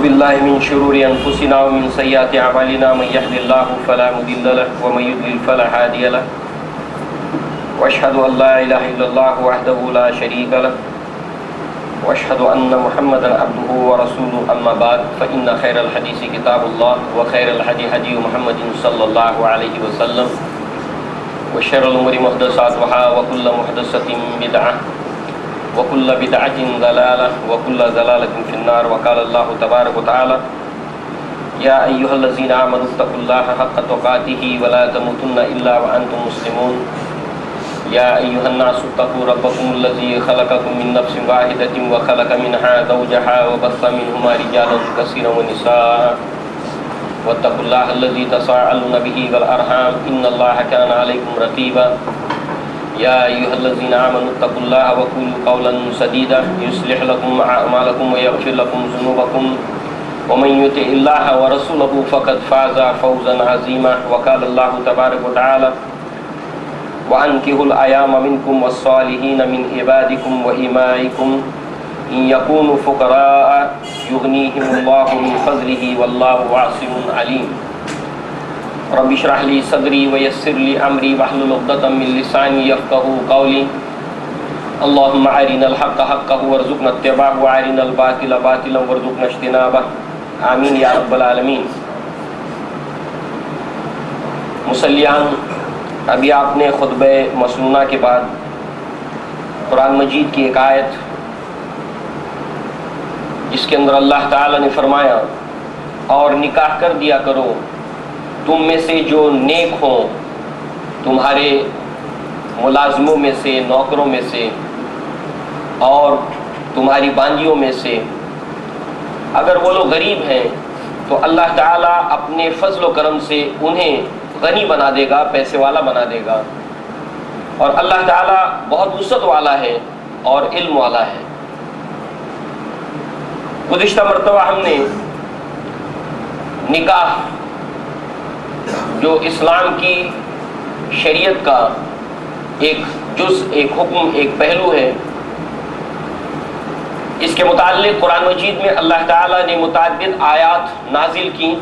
بالله من شرور أنفسنا ومن سيئات أعمالنا من يهد الله فلا مضل له ومن يضلل فلا هادي له وأشهد أن لا إله إلا الله وحده لا شريك له وأشهد أن محمدا عبده ورسوله أما بعد فإن خير الحديث كتاب الله وخير الهدي هدي محمد صلى الله عليه وسلم وشر الأمور محدثاتها وكل محدثة بدعة وكل بدعة ضلالة وكل ضلالة في النار وقال الله تبارك وتعالى يا أيها الذين آمنوا اتقوا الله حق تقاته ولا تموتن إلا وأنتم مسلمون يا أيها الناس اتقوا ربكم الذي خلقكم من نفس واحدة وخلق منها زوجها وبث منهما رجالا كثيرا ونساء واتقوا الله الذي تساءلون به والأرحام إن الله كان عليكم رقيبا يا أيها الذين آمنوا اتقوا الله وقولوا قولا سديدا يصلح لكم أعمالكم ويغفر لكم ذنوبكم ومن يطع الله ورسوله فقد فاز فوزا عظيما وقال الله تبارك وتعالى وأنكحوا الأيام منكم والصالحين من عبادكم وإمائكم إن يكونوا فقراء يغنيهم الله من فضله والله واسع عليم رب اشرح لي صدري ويسر لي أمري واحلل عقدة من لساني يفقهوا قولي اللهم أرنا الحق حقا وارزقنا اتباعه وأرنا الباطل باطلا وارزقنا اجتنابه آمین یا رب العالمین۔ مسلیان، ابھی آپ نے خطبہ مسنونہ کے بعد قرآن مجید کی ایک آیت جس کے اندر اللہ تعالی نے فرمایا اور نکاح کر دیا کرو تم میں سے جو نیک ہوں، تمہارے ملازموں میں سے، نوکروں میں سے اور تمہاری بانجیوں میں سے، اگر وہ لوگ غریب ہیں تو اللہ تعالیٰ اپنے فضل و کرم سے انہیں غنی بنا دے گا، پیسے والا بنا دے گا، اور اللہ تعالیٰ بہت وسعت والا ہے اور علم والا ہے۔ گزشتہ مرتبہ ہم نے نکاح جو اسلام کی شریعت کا ایک جز، ایک حکم، ایک پہلو ہے، اس کے متعلق قرآن مجید میں اللہ تعالیٰ نے متعدد آیات نازل کی،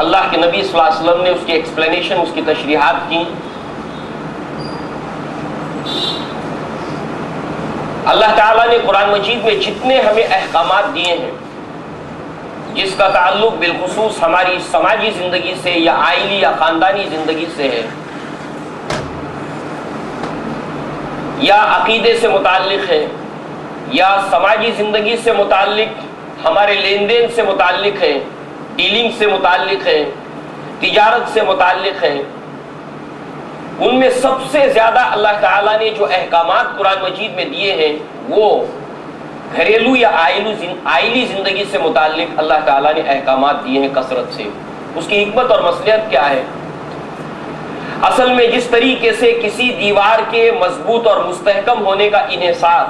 اللہ کے نبی صلی اللہ علیہ وسلم نے اس کی ایکسپلینیشن، اس کی تشریحات کی۔ اللہ تعالیٰ نے قرآن مجید میں جتنے ہمیں احکامات دیے ہیں جس کا تعلق بالخصوص ہماری سماجی زندگی سے یا آئلی یا خاندانی زندگی سے ہے، یا عقیدے سے متعلق ہے، یا سماجی زندگی سے متعلق، ہمارے لین دین سے متعلق ہے، ڈیلنگ سے متعلق ہے، تجارت سے متعلق ہے، ان میں سب سے زیادہ اللہ تعالیٰ نے جو احکامات قرآن مجید میں دیے ہیں وہ گھریلو یا آئلی زندگی سے متعلق اللہ تعالیٰ نے احکامات دیے ہیں کثرت سے۔ اس کی حکمت اور مصلحت کیا ہے؟ اصل میں جس طریقے سے کسی دیوار کے مضبوط اور مستحکم ہونے کا انحصار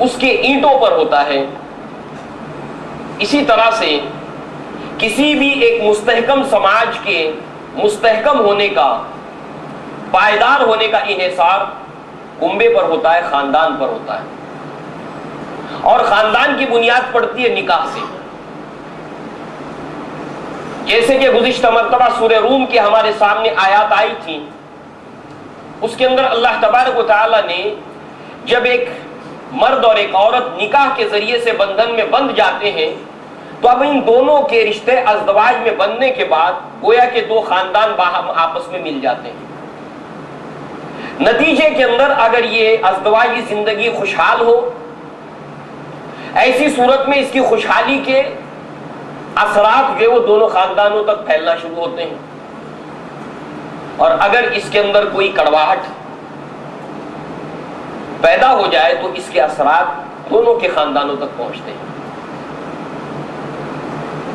اس کے اینٹوں پر ہوتا ہے، اسی طرح سے کسی بھی ایک مستحکم سماج کے مستحکم ہونے کا، پائیدار ہونے کا انحصار کنبے پر ہوتا ہے، خاندان پر ہوتا ہے، اور خاندان کی بنیاد پڑتی ہے نکاح سے۔ جیسے کہ گزشتہ مرتبہ سورہ روم کی ہمارے سامنے آیات آئی تھی، اس کے اندر اللہ تبارک و تعالی نے جب ایک مرد اور ایک عورت نکاح کے ذریعے سے بندھن میں بندھ جاتے ہیں تو اب ان دونوں کے رشتے ازدواج میں بندھنے کے بعد گویا کہ دو خاندان باہم آپس میں مل جاتے ہیں۔ نتیجے کے اندر اگر یہ ازدواجی زندگی خوشحال ہو، ایسی صورت میں اس کی خوشحالی کے اثرات جو وہ دونوں خاندانوں تک پھیلنا شروع ہوتے ہیں، اور اگر اس کے اندر کوئی کڑواہٹ پیدا ہو جائے تو اس کے اثرات دونوں کے خاندانوں تک پہنچتے ہیں۔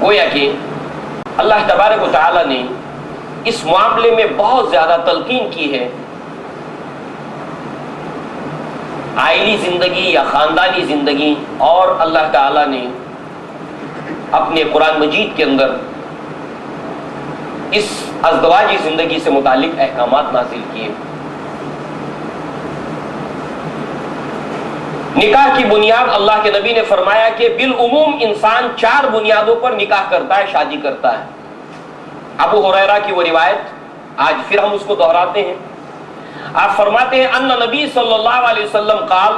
گویا کہ اللہ تبارک و تعالی نے اس معاملے میں بہت زیادہ تلقین کی ہے۔ آئلی زندگی یا خاندانی زندگی، اور اللہ تعالی نے اپنے قرآن مجید کے اندر اس ازدواجی زندگی سے متعلق احکامات نازل کیے۔ نکاح کی بنیاد اللہ کے نبی نے فرمایا کہ بالعموم انسان 4 بنیادوں پر نکاح کرتا ہے، شادی کرتا ہے۔ ابو ہریرہ کی وہ روایت آج پھر ہم اس کو دہراتے ہیں۔ آپ فرماتے ہیں ان نبی صلی اللہ علیہ وسلم قال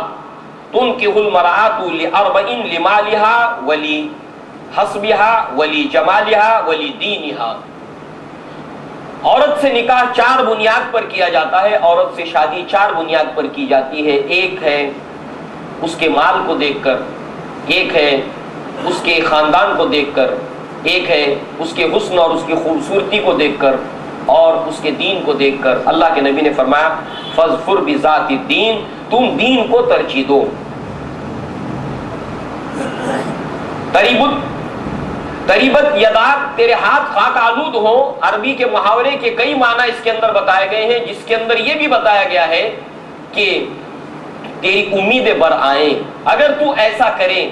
تنکح المرأة لأربع لمالها ولحسبها ولجمالها ولدینها۔ عورت سے نکاح 4 بنیاد پر کیا جاتا ہے، عورت سے شادی 4 بنیاد پر کی جاتی ہے۔ ایک ہے اس کے مال کو دیکھ کر، ایک ہے اس کے خاندان کو دیکھ کر، ایک ہے اس کے حسن اور اس کی خوبصورتی کو دیکھ کر، اور اس کے دین کو دیکھ کر۔ اللہ کے نبی نے فرمایا فاظفر بذات الدین، تم دین کو ترجیح دو۔ تریبت یداک، تیرے ہاتھ خاک آلود ہوں، عربی کے محاورے کے کئی معنی اس کے اندر بتائے گئے ہیں، جس کے اندر یہ بھی بتایا گیا ہے کہ تیری امیدیں بر آئیں۔ اگر تو ایسا کرے،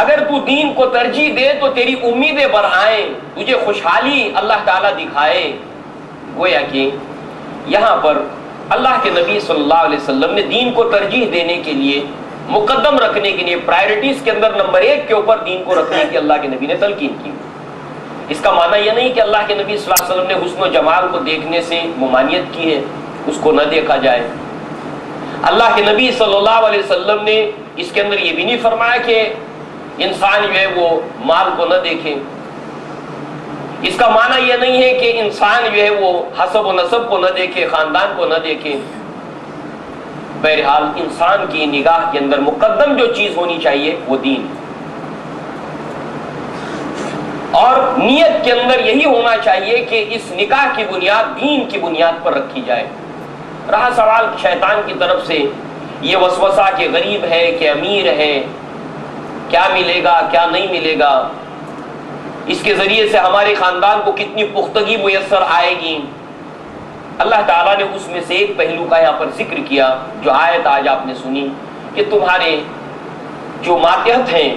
اگر تو دین کو ترجیح دے تو تیری امیدیں بر آئیں، تجھے خوشحالی اللہ تعالیٰ دکھائے۔ گویا کہ یہاں پر اللہ کے نبی صلی اللہ علیہ وسلم نے دین کو ترجیح دینے کے لیے، مقدم رکھنے کے لیے، پرائرٹیز کے اندر نمبر 1 کے اوپر دین کو رکھنے کی اللہ کے نبی نے تلقین کی۔ اس کا معنی یہ نہیں کہ اللہ کے نبی صلی اللہ علیہ وسلم نے حسن و جمال کو دیکھنے سے ممانعت کی ہے، اس کو نہ دیکھا جائے۔ اللہ کے نبی صلی اللہ علیہ وسلم نے اس کے اندر یہ بھی نہیں فرمایا کہ انسان جو ہے وہ مال کو نہ دیکھے۔ اس کا معنی یہ نہیں ہے کہ انسان جو ہے وہ حسب و نسب کو نہ دیکھے، خاندان کو نہ دیکھے۔ بہرحال انسان کی نگاہ کے اندر مقدم جو چیز ہونی چاہیے وہ دین، اور نیت کے اندر یہی ہونا چاہیے کہ اس نکاح کی بنیاد دین کی بنیاد پر رکھی جائے۔ رہا سوال شیطان کی طرف سے یہ وسوسہ کہ غریب ہے کہ امیر ہے، کیا ملے گا کیا نہیں ملے گا، اس کے ذریعے سے ہمارے خاندان کو کتنی پختگی میسر آئے گی۔ اللہ تعالیٰ نے اس میں سے ایک پہلو کا یہاں پر ذکر کیا، جو آیت آج آپ نے سنی کہ تمہارے جو ماتحت ہیں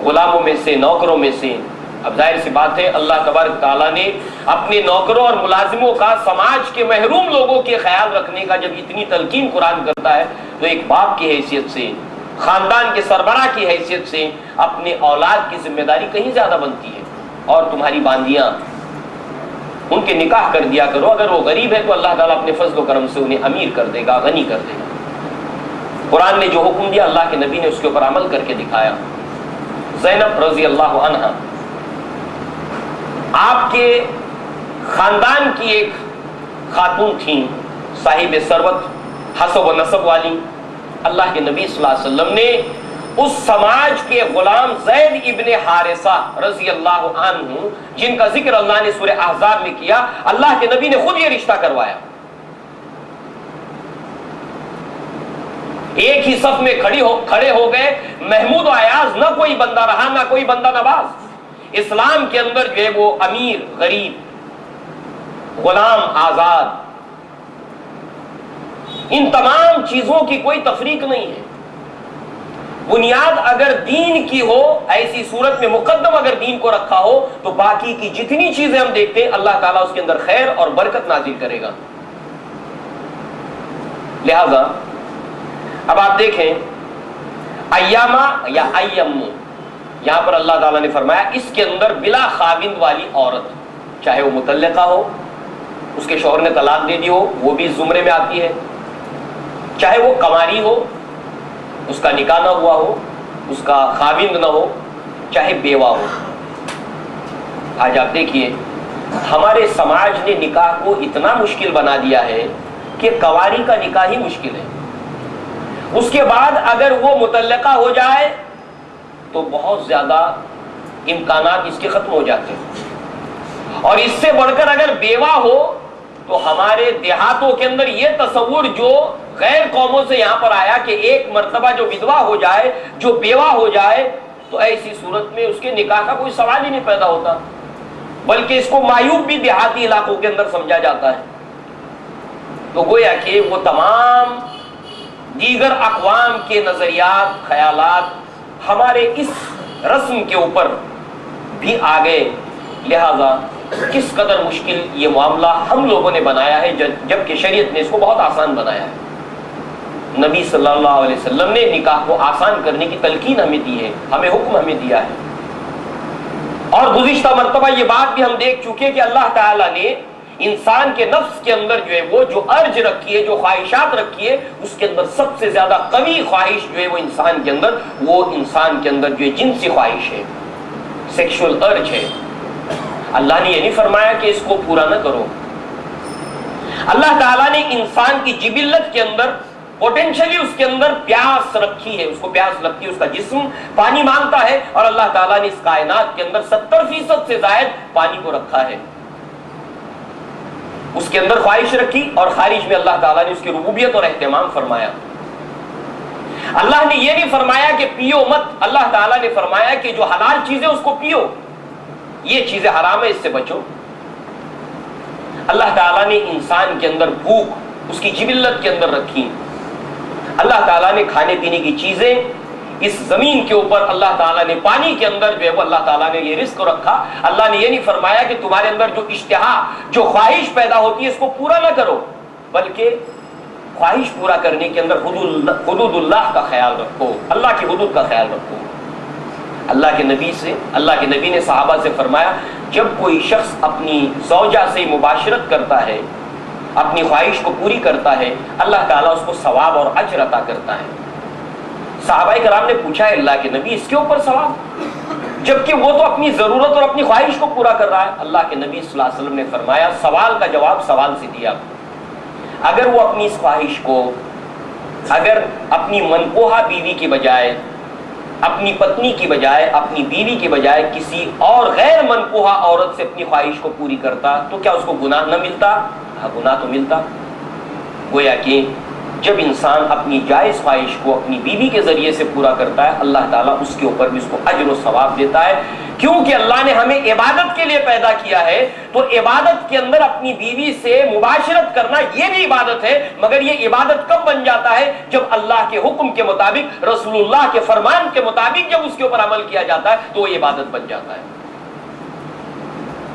غلاموں میں سے، نوکروں میں سے، اب ظاہر سی بات ہے اللہ تبارک تعالیٰ نے اپنے نوکروں اور ملازموں کا، سماج کے محروم لوگوں کے خیال رکھنے کا جب اتنی تلقین قرآن کرتا ہے تو ایک باپ کی حیثیت سے، خاندان کے سربراہ کی حیثیت سے اپنے اولاد کی ذمہ داری کہیں زیادہ بنتی ہے۔ اور تمہاری باندیاں، ان کے نکاح کر دیا کرو، اگر وہ غریب ہے تو اللہ تعالیٰ اپنے فضل و کرم سے انہیں امیر کر دے گا، غنی کر دے گا۔ قرآن نے جو حکم دیا اللہ کے نبی نے اس کے اوپر عمل کر کے دکھایا۔ زینب رضی اللہ عنہا آپ کے خاندان کی ایک خاتون تھیں، صاحب ثروت، حسب و نسب والی۔ اللہ کے نبی صلی اللہ علیہ وسلم نے اس سماج کے غلام زید ابن حارثہ رضی اللہ عنہ، جن کا ذکر اللہ نے سورہ احزاب میں کیا، اللہ کے نبی نے خود یہ رشتہ کروایا۔ ایک ہی صف میں کھڑے ہو گئے، محمود و ایاز، نہ کوئی بندہ رہا نہ کوئی بندہ نواز۔ اسلام کے اندر جو ہے وہ امیر غریب، غلام آزاد، ان تمام چیزوں کی کوئی تفریق نہیں ہے۔ بنیاد اگر دین کی ہو، ایسی صورت میں مقدم اگر دین کو رکھا ہو تو باقی کی جتنی چیزیں ہم دیکھتے ہیں اللہ تعالیٰ اس کے اندر خیر اور برکت نازل کرے گا۔ لہذا اب آپ دیکھیں ایامہ یا ایم، یہاں پر اللہ تعالیٰ نے فرمایا اس کے اندر بلا خاوند والی عورت، چاہے وہ مطلقہ ہو، اس کے شوہر نے طلاق دے دی ہو، وہ بھی زمرے میں آتی ہے، چاہے وہ کنواری ہو، اس کا نکاح نہ ہوا ہو، اس کا خاوند نہ ہو، چاہے بیوہ ہو۔ آج آپ دیکھیے ہمارے سماج نے نکاح کو اتنا مشکل بنا دیا ہے کہ کنواری کا نکاح ہی مشکل ہے۔ اس کے بعد اگر وہ مطلقہ ہو جائے تو بہت زیادہ امکانات اس کے ختم ہو جاتے ہیں، اور اس سے بڑھ کر اگر بیوہ ہو تو ہمارے دیہاتوں کے اندر یہ تصور جو غیر قوموں سے یہاں پر آیا کہ ایک مرتبہ جو ودوا ہو جائے، جو بیوہ ہو جائے، تو ایسی صورت میں اس کے نکاح کا کوئی سوال ہی نہیں پیدا ہوتا، بلکہ اس کو معیوب بھی دیہاتی علاقوں کے اندر سمجھا جاتا ہے۔ تو گویا کہ وہ تمام دیگر اقوام کے نظریات، خیالات ہمارے اس رسم کے اوپر بھی آ گئے، لہذا کس قدر مشکل یہ معاملہ ہم لوگوں نے بنایا ہے، جبکہ شریعت نے اس کو بہت آسان بنایا ہے۔ نبی صلی اللہ علیہ وسلم نے نکاح کو آسان کرنے کی تلقین ہمیں دی ہے، ہمیں حکم ہمیں دیا ہے. اور گزشتہ مرتبہ یہ بات بھی ہم دیکھ چکے کہ اللہ تعالیٰ نے انسان کے نفس کے اندر جو ہے وہ جو ارج رکھی ہے، جو خواہشات رکھی ہے، اس کے اندر سب سے زیادہ قوی خواہش جو ہے وہ انسان کے اندر جو ہے جنسی خواہش ہے، سیکشول ارج ہے. اللہ نے یہ نہیں فرمایا کہ اس کو پورا نہ کرو. اللہ تعالیٰ نے انسان کی جبلت کے اندر پوٹینشلی اس کے اندر پیاس رکھی ہے، اس کو پیاس لگتی ہے، اس کا جسم پانی مانگتا ہے، اور اللہ تعالیٰ نے اس کائنات کے اندر 70% سے زائد پانی کو رکھا ہے. اس کے اندر خواہش رکھی، اور خارج میں اللہ تعالیٰ نے اس کی ربوبیت اور اہتمام فرمایا. اللہ نے یہ نہیں فرمایا کہ پیو مت، اللہ تعالیٰ نے فرمایا کہ جو حلال چیزیں اس کو پیو، یہ چیزیں حرام ہے اس سے بچو. اللہ تعالیٰ نے انسان کے اندر بھوک اس کی جبلت کے اندر رکھی. اللہ تعالیٰ نے کھانے پینے کی چیزیں اس زمین کے اوپر، اللہ تعالیٰ نے پانی کے اندر جو ہے وہ اللہ تعالیٰ نے یہ رزق رکھا. اللہ نے یہ نہیں فرمایا کہ تمہارے اندر جو اشتہا، جو خواہش پیدا ہوتی ہے اس کو پورا نہ کرو، بلکہ خواہش پورا کرنے کے اندر حدود اللہ کا خیال رکھو، اللہ کی حدود کا خیال رکھو. اللہ کے نبی نے صحابہ سے فرمایا، جب کوئی شخص اپنی زوجہ سے مباشرت کرتا ہے، اپنی خواہش کو پوری کرتا ہے، اللہ تعالیٰ اس کو ثواب اور اجر عطا کرتا ہے. صحابہ کرام نے پوچھا ہے اللہ کے نبی اس کے اوپر ثواب، جبکہ وہ تو اپنی ضرورت اور اپنی خواہش کو پورا کر رہا ہے. اللہ کے نبی صلی اللہ علیہ وسلم نے فرمایا، سوال کا جواب سوال سے دیا. اگر وہ اپنی اس خواہش کو، اگر اپنی منقوہہ بیوی کی بجائے، اپنی پتنی کی بجائے، اپنی بیوی کی بجائے کسی اور غیر منقوہہ عورت سے اپنی خواہش کو پوری کرتا تو کیا اس کو گناہ نہ ملتا؟ ہاں، گناہ تو ملتا. گویا کہ جب انسان اپنی جائز خواہش کو اپنی بیوی کے ذریعے سے پورا کرتا ہے، اللہ تعالیٰ اس کے اوپر بھی اس کو اجر و ثواب دیتا ہے. کیونکہ اللہ نے ہمیں عبادت کے لیے پیدا کیا ہے، تو عبادت کے اندر اپنی بیوی سے مباشرت کرنا یہ بھی عبادت ہے. مگر یہ عبادت کب بن جاتا ہے؟ جب اللہ کے حکم کے مطابق، رسول اللہ کے فرمان کے مطابق جب اس کے اوپر عمل کیا جاتا ہے تو وہ عبادت بن جاتا ہے.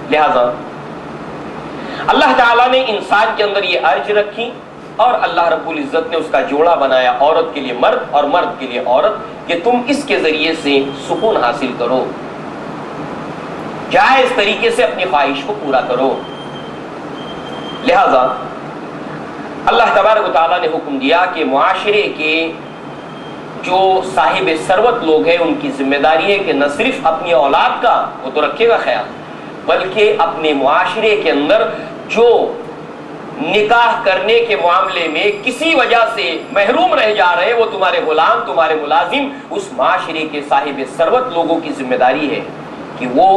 لہذا اللہ تعالیٰ نے انسان کے اندر یہ ارج رکھی، اور اللہ رب العزت نے اس کا جوڑا بنایا، عورت کے لیے مرد اور مرد کے لیے عورت، کہ تم اس کے ذریعے سے سکون حاصل کرو، جائز طریقے سے اپنی خواہش کو پورا کرو. لہذا اللہ تبارک و تعالیٰ نے حکم دیا کہ معاشرے کے جو صاحب ثروت لوگ ہیں ان کی ذمہ داری ہے کہ نہ صرف اپنی اولاد کا وہ تو رکھے گا خیال، بلکہ اپنے معاشرے کے اندر جو نکاح کرنے کے معاملے میں کسی وجہ سے محروم رہ جا رہے ہیں، وہ تمہارے غلام، تمہارے ملازم، اس معاشرے کے صاحب ثروت لوگوں کی ذمہ داری ہے کہ وہ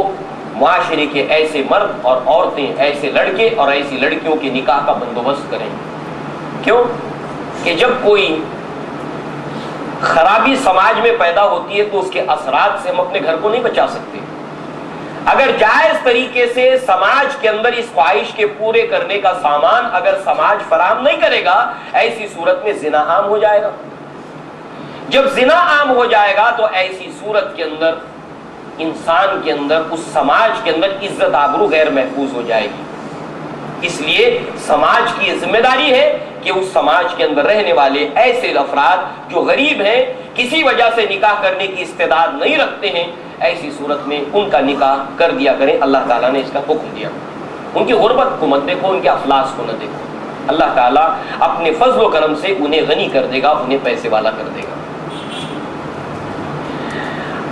معاشرے کے ایسے مرد اور عورتیں، ایسے لڑکے اور ایسی لڑکیوں کے نکاح کا بندوبست کریں. کیوں کہ جب کوئی خرابی سماج میں پیدا ہوتی ہے تو اس کے اثرات سے ہم اپنے گھر کو نہیں بچا سکتے. اگر جائز طریقے سے سماج کے اندر اس خواہش کے پورے کرنے کا سامان اگر سماج فراہم نہیں کرے گا، ایسی صورت میں زنا عام ہو جائے گا. جب زنا عام ہو جائے گا تو ایسی صورت کے اندر انسان کے اندر، اس سماج کے اندر عزت آبرو غیر محفوظ ہو جائے گی. اس لیے سماج کی یہ ذمہ داری ہے کہ اس سماج کے اندر رہنے والے ایسے افراد جو غریب ہیں، کسی وجہ سے نکاح کرنے کی استعداد نہیں رکھتے ہیں، ایسی صورت میں ان کا نکاح کر دیا کریں. اللہ تعالیٰ نے اس کا حکم دیا. ان کی غربت کو مت دیکھو، ان کے افلاس کو نہ دیکھو. اللہ تعالیٰ اپنے فضل و کرم سے انہیں غنی کر دے گا، انہیں پیسے والا کر دے گا.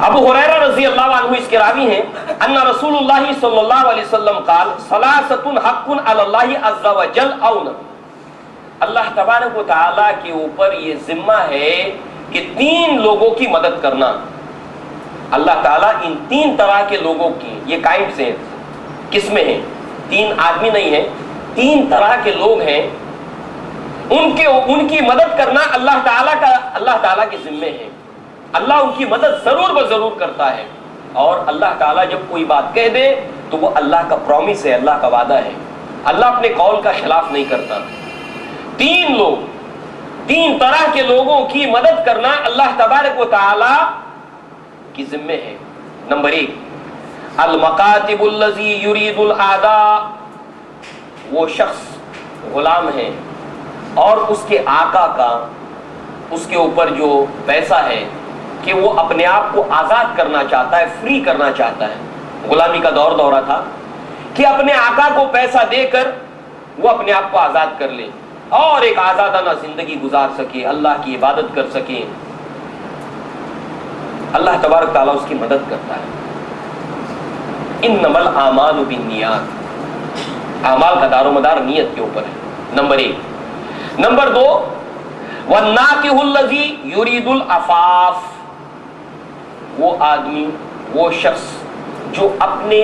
ابو ہریرہ رضی اللہ عنہ اس کے راوی ہیں، ان رسول اللہ صلی اللہ علیہ وسلم قال ثلاثۃ حق علی اللہ عز وجل عون. اللہ تبارک و تعالیٰ کے اوپر یہ ذمہ ہے کہ 3 لوگوں کی مدد کرنا. اللہ تعالیٰ ان 3 طرح کے لوگوں کی، یہ کائنڈز ہیں، قسمیں ہیں، 3 آدمی نہیں ہیں، 3 طرح کے لوگ ہیں، ان کی مدد کرنا اللہ تعالیٰ کے ذمے ہے. اللہ ان کی مدد ضرور بضرور کرتا ہے، اور اللہ تعالیٰ جب کوئی بات کہہ دے تو وہ اللہ کا پرومس ہے، اللہ کا وعدہ ہے. اللہ اپنے قول کا خلاف نہیں کرتا. 3 طرح کے لوگوں کی مدد کرنا اللہ تبارک و تعالی کی ذمہ ہے. نمبر 1، المکاتب الذی یرید الاعداء. وہ شخص غلام ہے اور اس کے آقا کا اس کے اوپر جو پیسہ ہے کہ وہ اپنے آپ کو آزاد کرنا چاہتا ہے، فری کرنا چاہتا ہے. غلامی کا دورہ تھا کہ اپنے آقا کو پیسہ دے کر وہ اپنے آپ کو آزاد کر لے اور ایک آزادانہ زندگی گزار سکے، اللہ کی عبادت کر سکے. اللہ تبارک تعالیٰ اس کی مدد کرتا ہے. انما الاعمال بالنیات، اعمال کا دار و مدار نیت کے اوپر ہے، نمبر 1. نمبر 2، والناکح الذی یرید العفاف، وہ آدمی، وہ شخص جو اپنے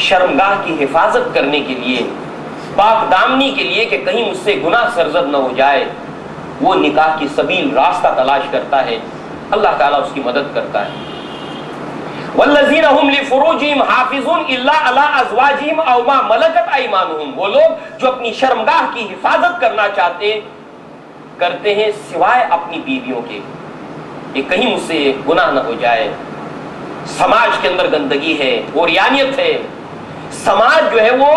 شرمگاہ کی حفاظت کرنے کے لیے، پاک دامنی کے لیے کہ کہیں مجھ سے گناہ سرزد نہ ہو جائے، وہ نکاح کی سبیل، راستہ تلاش کرتا ہے، اللہ تعالیٰ اس کی مدد کرتا ہے. والذین هم لفروجہم حافظون الا علی ازواجہم او ما ملکت ایمانہم، وہ لوگ جو اپنی شرمگاہ کی حفاظت کرتے ہیں سوائے اپنی بیویوں کے، کہ کہیں مجھ سے گناہ نہ ہو جائے. سماج کے اندر گندگی ہے، عریانیت ہے، سماج جو ہے وہ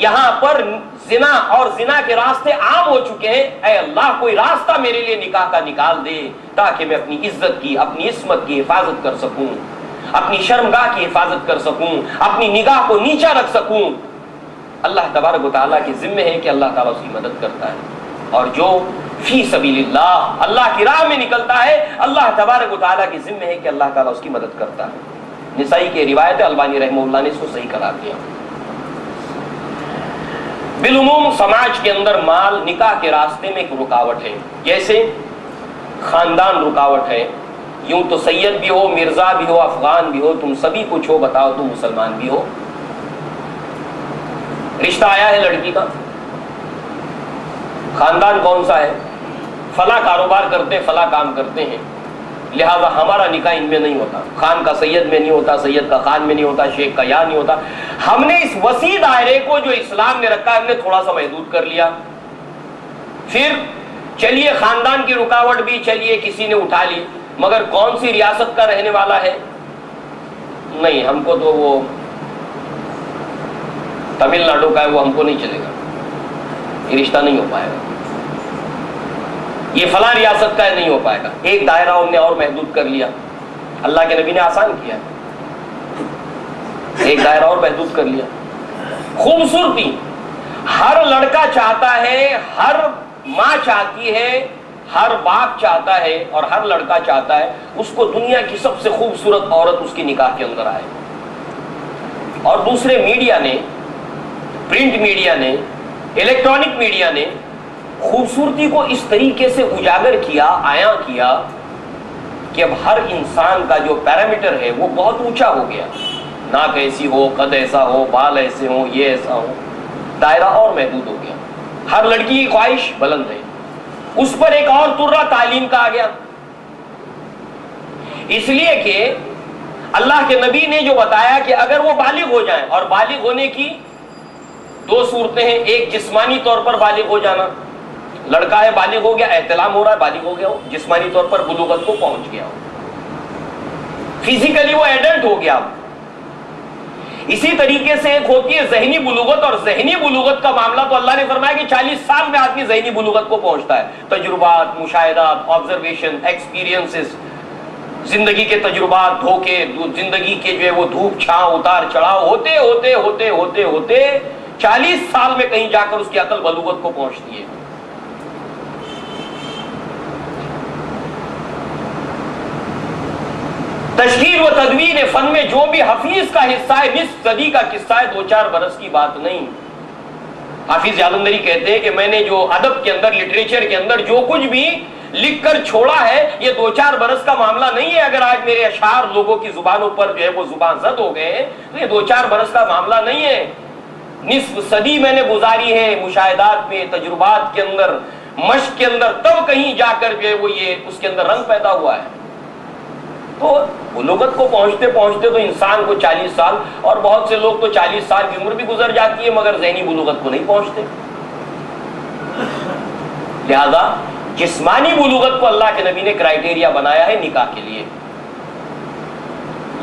یہاں پر زنا اور زنا کے راستے عام ہو چکے ہیں. اے اللہ کوئی راستہ میرے لیے نکاح کا نکال دے تاکہ میں اپنی عزت کی، اپنی عصمت کی حفاظت کر سکوں، اپنی شرمگاہ کی حفاظت کر سکوں، اپنی نگاہ کو نیچا رکھ سکوں. اللہ تبارک و تعالیٰ کے ذمہ ہے کہ اللہ تعالیٰ اس کی مدد کرتا ہے. اور جو فی سبیل اللہ، اللہ کی راہ میں نکلتا ہے، اللہ تبارک و تعالیٰ کے ذمہ ہے کہ اللہ تعالیٰ اس کی مدد کرتا ہے. نسائی کی روایت ہے، البانی رحمہ اللہ نے اس کو صحیح قرار دیا. بالعموم سماج کے اندر مال نکاح کے راستے میں ایک رکاوٹ ہے، جیسے خاندان رکاوٹ ہے. یوں تو سید بھی ہو، مرزا بھی ہو، افغان بھی ہو، تم سبھی کچھ ہو، بتاؤ تم مسلمان بھی ہو. رشتہ آیا ہے لڑکی کا، خاندان کون سا ہے، فلاں کاروبار کرتے، فلاں کام کرتے ہیں، لہذا ہمارا نکاح ان میں نہیں ہوتا، خان کا سید میں نہیں ہوتا، سید کا خان میں نہیں ہوتا، شیخ کا یہاں نہیں ہوتا. ہم نے اس وسیع دائرے کو جو اسلام نے رکھا ہے ہم نے تھوڑا سا محدود کر لیا. پھر چلیے خاندان کی رکاوٹ بھی چلیے کسی نے اٹھا لی، مگر کون سی ریاست کا رہنے والا ہے، نہیں ہم کو تو وہ تمل ناڈو کا ہے، وہ ہم کو نہیں چلے گا، یہ رشتہ نہیں ہو پائے گا. یہ فلاں ریاست کا ہے، نہیں ہو پائے گا. ایک دائرہ ہم نے اور محدود کر لیا. اللہ کے نبی نے آسان کیا، ایک دائرہ اور محدود کر لیا. خوبصورتی ہر لڑکا چاہتا ہے، ہر ماں چاہتی ہے، ہر باپ چاہتا ہے اور ہر لڑکا چاہتا ہے اس کو دنیا کی سب سے خوبصورت عورت اس کی نکاح کے اندر آئے. اور دوسرے میڈیا نے، پرنٹ میڈیا نے، الیکٹرانک میڈیا نے خوبصورتی کو اس طریقے سے اجاگر کیا، عیاں کیا کہ اب ہر انسان کا جو پیرامیٹر ہے وہ بہت اونچا ہو گیا. ناک ایسی ہو، قد ایسا ہو، بال ایسے ہو، یہ ایسا ہو، دائرہ اور محدود ہو گیا. ہر لڑکی کی خواہش بلند ہے، اس پر ایک اور ترہ تعلیم کا آ گیا. اس لیے کہ اللہ کے نبی نے جو بتایا کہ اگر وہ بالغ ہو جائیں، اور بالغ ہونے کی دو صورتیں ہیں، ایک جسمانی طور پر بالغ ہو جانا، لڑکا ہے بالغ ہو گیا، احتلام ہو رہا ہے، بالغ ہو گیا ہو، جسمانی طور پر بلوغت کو پہنچ گیا ہو، فزیکلی وہ ایڈلٹ ہو گیا. اسی طریقے سے ایک ہوتی ہے ذہنی بلوغت، اور ذہنی بلوغت کا معاملہ تو اللہ نے فرمایا کہ 40 سال میں آدمی ذہنی بلوغت کو پہنچتا ہے. تجربات، مشاہدات، آبزرویشن، ایکسپیرینسز، زندگی کے تجربات، دھوکے، زندگی کے جو ہے وہ دھوپ چھاؤں، اتار چڑھاؤ ہوتے ہوتے ہوتے ہوتے ہوتے 40 سال میں کہیں جا کر اس کی عقل بلوغت کو پہنچتی ہے. تشہیر و تدوین فن میں جو بھی حفیظ کا حصہ ہے، نصف صدی کا قصہ ہے، 2-4 برس کی بات نہیں. حافظ جالندھری کہتے ہیں کہ میں نے جو ادب کے اندر، لٹریچر کے اندر جو کچھ بھی لکھ کر چھوڑا ہے یہ 2-4 برس کا معاملہ نہیں ہے. اگر آج میرے اشعار لوگوں کی زبانوں پر جو ہے وہ زبان زد ہو گئے تو یہ 2-4 برس کا معاملہ نہیں ہے. نصف صدی میں نے گزاری ہے مشاہدات میں، تجربات کے اندر، مشق کے اندر، تب کہیں جا کر جو ہے وہ یہ اس کے اندر رنگ پیدا ہوا ہے. تو بلوغت کو پہنچتے پہنچتے تو انسان کو 40 سال، اور بہت سے لوگ تو 40 سال کی عمر بھی گزر جاتی ہے مگر ذہنی بلوغت کو نہیں پہنچتے. لہذا جسمانی بلوغت کو اللہ کے نبی نے کرائیٹیریا بنایا ہے نکاح کے لیے.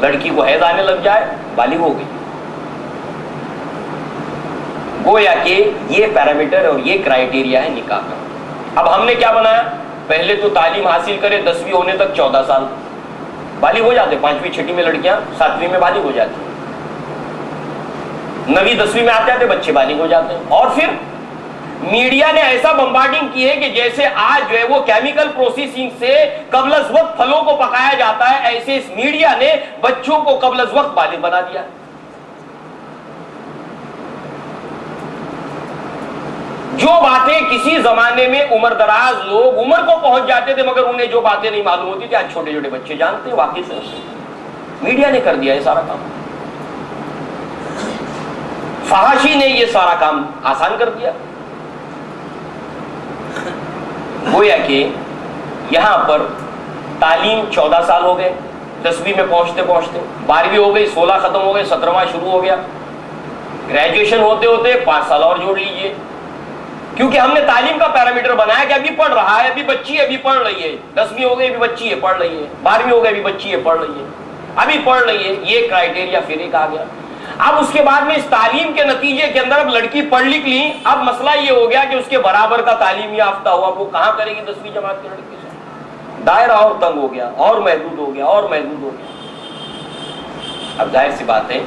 لڑکی کو حیض آنے لگ جائے، بالغ ہو گئی. گویا کہ یہ پیرامیٹر اور یہ کرائیٹیریا ہے نکاح کا. اب ہم نے کیا بنایا؟ پہلے تو تعلیم حاصل کرے 10ویں ہونے تک 14 سال، بالغ ہو جاتے، 5ویں 6ویں میں لڑکیاں 7ویں میں بالغ ہو جاتی، 9ویں 10ویں میں آتے آتے بچے بالغ ہو جاتے ہیں۔ اور پھر میڈیا نے ایسا بمبارڈنگ کی ہے کہ جیسے آج جو ہے وہ کیمیکل پروسیسنگ سے قبل از وقت پھلوں کو پکایا جاتا ہے، ایسے اس میڈیا نے بچوں کو قبل از وقت بالغ بنا دیا۔ جو باتیں کسی زمانے میں عمر دراز لوگ عمر کو پہنچ جاتے تھے مگر انہیں جو باتیں نہیں معلوم ہوتی تھی، آج چھوٹے چھوٹے بچے جانتے ہیں واقعی سے۔ میڈیا نے کر دیا یہ سارا کام، فحاشی نے یہ سارا کام آسان کر دیا۔ گویا کہ یہاں پر تعلیم 14 سال ہو گئے، 10ویں میں پہنچتے پہنچتے 12ویں ہو گئی، 16 ختم ہو گئے، 17واں شروع ہو گیا، گریجویشن ہوتے ہوتے 5 سال اور جوڑ لیجئے، کیونکہ ہم نے تعلیم کا پیرامیٹر بنایا کہ ابھی پڑھ رہا ہے، ابھی بچی ہے، ابھی پڑھ رہی ہے، 10ویں ہو گئی ابھی بچی ہے پڑھ رہی ہے، 12ویں ہو گئی ابھی بچی ہے پڑھ رہی ہے، ابھی پڑھ رہی ہے، یہ کرائٹیریا پھر ایک آ گیا۔ اب اس کے بعد میں اس تعلیم کے نتیجے کے اندر اب لڑکی پڑھ لکھ لی، اب مسئلہ یہ ہو گیا کہ اس کے برابر کا تعلیم یافتہ ہوا وہ کہاں کرے گی 10ویں جماعت کی لڑکی سے؟ دائرہ اور تنگ ہو گیا، اور محدود ہو گیا، اور محدود ہو گیا۔ اب ظاہر سی بات ہے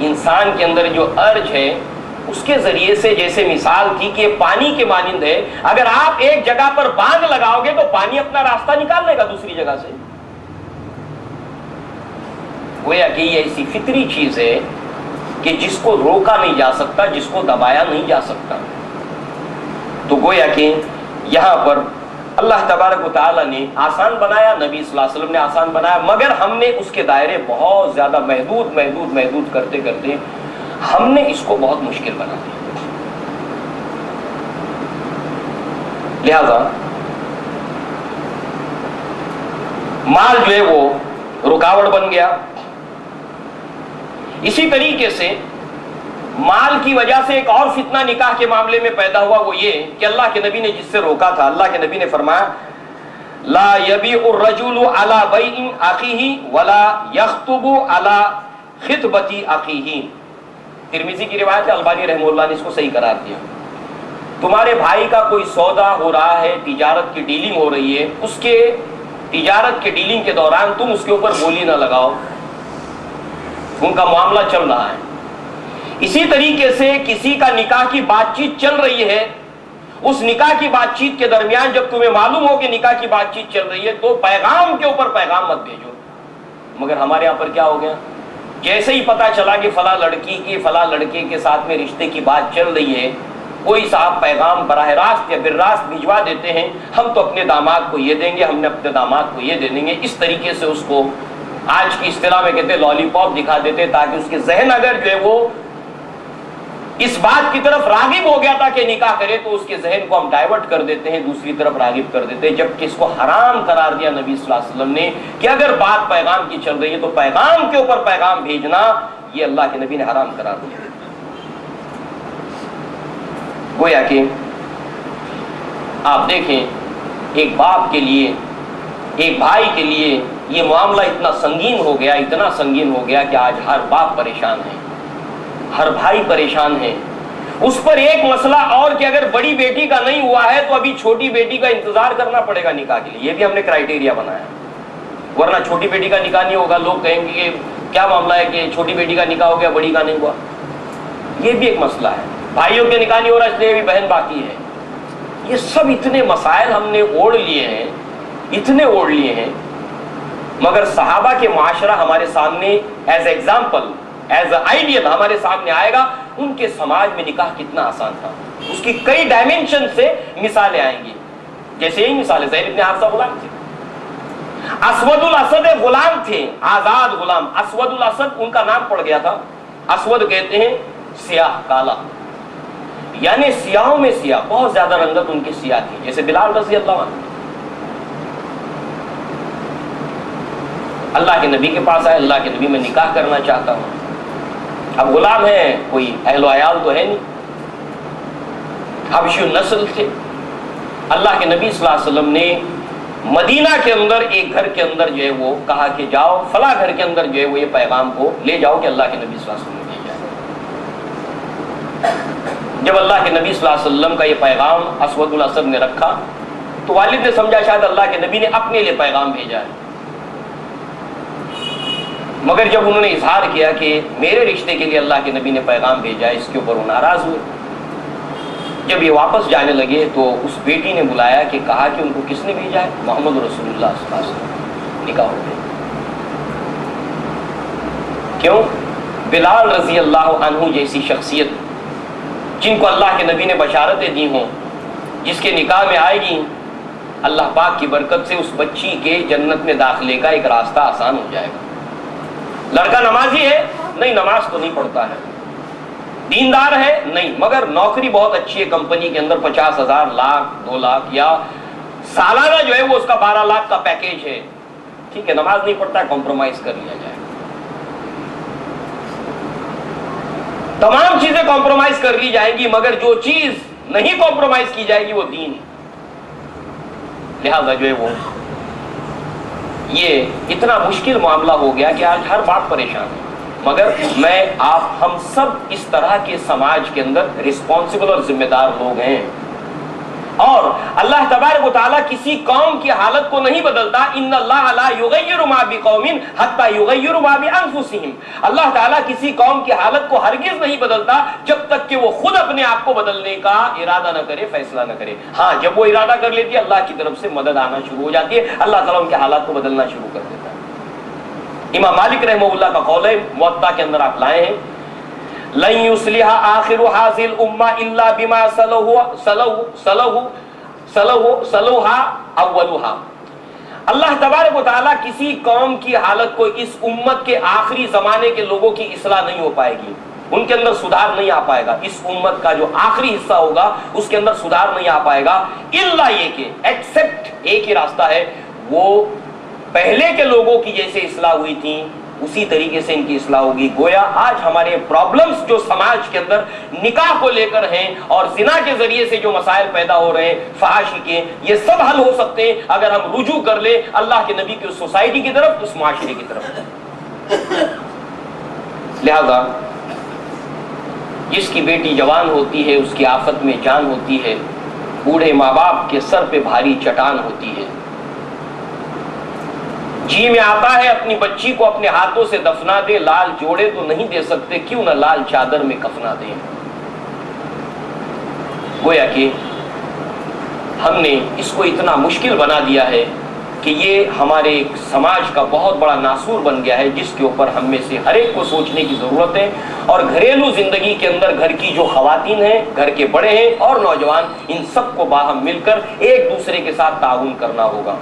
انسان کے اندر جو ارج ہے اس کے ذریعے سے، جیسے مثال تھی کہ پانی کے مانند ہے، اگر آپ ایک جگہ پر باندھ لگاؤ گے تو پانی اپنا راستہ نکال لے گا دوسری جگہ سے۔ گویا کہ یہ ایسی فطری چیز ہے کہ جس کو روکا نہیں جا سکتا، جس کو دبایا نہیں جا سکتا۔ تو گویا کہ یہاں پر اللہ تبارک و تعالیٰ نے آسان بنایا، نبی صلی اللہ علیہ وسلم نے آسان بنایا، مگر ہم نے اس کے دائرے بہت زیادہ محدود کرتے کرتے ہم نے اس کو بہت مشکل بنا دیا۔ لہذا مال جو ہے وہ رکاوٹ بن گیا۔ اسی طریقے سے مال کی وجہ سے ایک اور فتنہ نکاح کے معاملے میں پیدا ہوا، وہ یہ کہ اللہ کے نبی نے جس سے روکا تھا، اللہ کے نبی نے فرمایا لا یبیع الرجل علی بیع اخیہ ولا یخطب علی خطبۃ اخیہ۔ ترمذی کی روایت ہے، البانی رحمہ اللہ نے اس کو صحیح قرار دیا۔ تمہارے بھائی کا کوئی سودا ہو رہا ہے، تجارت کی ڈیلنگ ہو رہی ہے، اس کے تجارت کے ڈیلنگ کے دوران تم اس کے اوپر بولی نہ لگاؤ، ان کا معاملہ چل رہا ہے۔ اسی طریقے سے کسی کا نکاح کی بات چیت چل رہی ہے، اس نکاح کی بات چیت کے درمیان جب تمہیں معلوم ہو کہ نکاح کی بات چیت چل رہی ہے تو پیغام کے اوپر پیغام مت بھیجو۔ مگر ہمارے یہاں پر کیا ہو گیا، جیسے ہی پتا چلا کہ فلاں لڑکی کی فلاں لڑکے کے ساتھ میں رشتے کی بات چل رہی ہے، کوئی صاحب پیغام براہ راست یا بالراست بھجوا دیتے ہیں، ہم تو اپنے داماد کو یہ دیں گے، ہم نے اپنے داماد کو یہ دے دیں گے، اس طریقے سے اس کو آج کی اصطلاح میں کہتے ہیں لالی پاپ دکھا دیتے، تاکہ اس کے ذہن اگر جو ہے وہ اس بات کی طرف راغب ہو گیا تھا کہ نکاح کرے تو اس کے ذہن کو ہم ڈائیورٹ کر دیتے ہیں، دوسری طرف راغب کر دیتے ہیں، جبکہ اس کو حرام قرار دیا نبی صلی اللہ علیہ وسلم نے کہ اگر بات پیغام کی چل رہی ہے تو پیغام کے اوپر پیغام بھیجنا یہ اللہ کے نبی نے حرام قرار دیا۔ گویا کہ آپ دیکھیں ایک باپ کے لیے، ایک بھائی کے لیے یہ معاملہ اتنا سنگین ہو گیا، اتنا سنگین ہو گیا کہ آج ہر باپ پریشان ہے، ہر بھائی پریشان ہے۔ اس پر ایک مسئلہ اور کہ اگر بڑی بیٹی کا نہیں ہوا ہے تو ابھی چھوٹی بیٹی کا انتظار کرنا پڑے گا نکاح کے لیے، یہ بھی ہم نے کرائٹیریا بنایا، ورنہ چھوٹی بیٹی کا نکاح نہیں ہوگا، لوگ کہیں گے کہ کیا معاملہ ہے کہ چھوٹی بیٹی کا نکاح ہو گیا بڑی کا نہیں ہوا، یہ بھی ایک مسئلہ ہے۔ بھائیوں کے نکاح نہیں ہو رہا اس لیے بھی بہن باقی ہے۔ یہ سب اتنے مسائل ہم نے اوڑھ لیے ہیں، اتنے اوڑھ لیے ہیں، مگر صحابہ کے معاشرہ ہمارے سامنے ایز ایگزامپل، ایز آئیڈیل ہمارے سامنے آئے گا، ان کے سماج میں نکاح کتنا آسان تھا، اس کی کئی ڈائمینشن سے مثالیں آئیں گی۔ جیسے یہی مثال ہے، زید بن حارثہ غلام تھے، اسود الاسد غلام تھے، آزاد غلام، اسود الاسد ان کا نام پڑ گیا تھا۔ اسود کہتے ہیں سیاہ، کالا، یعنی سیاہوں میں سیاہ، بہت زیادہ رنگت ان کی سیاہ تھی، جیسے بلال رضی اللہ عنہ۔ اللہ کے نبی کے پاس آئے، اللہ کے نبی میں نکاح کرنا چاہتا ہوں۔ اب غلام ہے، کوئی اہل و عیال تو ہے نہیں، حبشی نسل تھے۔ اللہ کے نبی صلی اللہ علیہ وسلم نے مدینہ کے اندر ایک گھر کے اندر جو ہے وہ کہا کہ جاؤ فلاں گھر کے اندر جو ہے وہ یہ پیغام کو لے جاؤ کہ اللہ کے نبی صلی اللہ علیہ وسلم نے بھیجا ہے۔ جب اللہ کے نبی صلی اللہ علیہ وسلم کا یہ پیغام اسود الاسد نے رکھا تو والد نے سمجھا شاید اللہ کے نبی نے اپنے لیے پیغام بھیجا ہے، مگر جب انہوں نے اظہار کیا کہ میرے رشتے کے لیے اللہ کے نبی نے پیغام بھیجا ہے، اس کے اوپر وہ ناراض ہوئے۔ جب یہ واپس جانے لگے تو اس بیٹی نے بلایا کہ کہا کہ ان کو کس نے بھیجا ہے؟ محمد رسول اللہ صلی اللہ علیہ وسلم۔ نکاح ہو گیا۔ کیوں؟ بلال رضی اللہ عنہ جیسی شخصیت جن کو اللہ کے نبی نے بشارتیں دی ہوں، جس کے نکاح میں آئے گی، اللہ پاک کی برکت سے اس بچی کے جنت میں داخلے کا ایک راستہ آسان ہو جائے گا۔ لڑکا نمازی ہے؟ نہیں، نماز تو نہیں پڑھتا ہے۔ دیندار ہے؟ نہیں، مگر نوکری بہت اچھی ہے کمپنی کے اندر، 50,000 لاکھ 2 لاکھ یا سالانہ جو ہے وہ اس کا 12 لاکھ کا پیکیج ہے۔ ٹھیک ہے، نماز نہیں پڑھتا ہے، کمپرومائز کر لیا جائے۔ تمام چیزیں کمپرومائز کر لی جائیں گی، مگر جو چیز نہیں کمپرومائز کی جائے گی وہ دین۔ لہذا جو ہے وہ یہ اتنا مشکل معاملہ ہو گیا کہ آج ہر باپ پریشان ہے۔ مگر میں آپ ہم سب اس طرح کے سماج کے اندر رسپانسبل اور ذمہ دار لوگ ہیں، اور اللہ تبارک و تعالیٰ کسی قوم کی حالت کو نہیں بدلتا۔ ان اللہ لا یغیر ما بقوم حتی یغیروا ما بانفسہم۔ اللہ تعالیٰ کسی قوم کی حالت کو ہرگز نہیں بدلتا جب تک کہ وہ خود اپنے آپ کو بدلنے کا ارادہ نہ کرے، فیصلہ نہ کرے۔ ہاں، جب وہ ارادہ کر لیتی ہے اللہ کی طرف سے مدد آنا شروع ہو جاتی ہے، اللہ تعالیٰ ان کے حالات کو بدلنا شروع کر دیتا ہے۔ امام مالک رحمہ اللہ کا قول ہے، موطا کے اندر آپ لائے ہیں، لن یصلح آخر هذه الامه الا بما صلوها اولها۔ اللہ تبارک و تعالیٰ کسی قوم کی حالت کو اس امت کے آخری زمانے کے لوگوں کی اصلاح نہیں ہو پائے گی، ان کے اندر سدھار نہیں آ پائے گا۔ اس امت کا جو آخری حصہ ہوگا اس کے اندر سدھار نہیں آ پائے گا، الا یہ کہ ایکسپٹ ایک ہی راستہ ہے، وہ پہلے کے لوگوں کی جیسے اصلاح ہوئی تھی اسی طریقے سے ان کی اصلاح ہوگی۔ گویا آج ہمارے پرابلمز جو سماج کے اندر نکاح کو لے کر ہیں اور زنا کے ذریعے سے جو مسائل پیدا ہو رہے ہیں، فحاشی کے، یہ سب حل ہو سکتے ہیں اگر ہم رجوع کر لیں اللہ کے نبی کی اس سوسائٹی کی طرف، اس معاشرے کی طرف۔ لہذا جس کی بیٹی جوان ہوتی ہے اس کی آفت میں جان ہوتی ہے، بوڑھے ماں باپ کے سر پہ بھاری چٹان ہوتی ہے۔ جی میں آتا ہے اپنی بچی کو اپنے ہاتھوں سے دفنا دے، لال جوڑے تو نہیں دے سکتے، کیوں نہ لال چادر میں کفنا دیں۔ گویا کہ ہم نے اس کو اتنا مشکل بنا دیا ہے کہ یہ ہمارے سماج کا بہت بڑا ناسور بن گیا ہے، جس کے اوپر ہم میں سے ہر ایک کو سوچنے کی ضرورت ہے۔ اور گھریلو زندگی کے اندر گھر کی جو خواتین ہیں، گھر کے بڑے ہیں اور نوجوان، ان سب کو باہم مل کر ایک دوسرے کے ساتھ تعاون کرنا ہوگا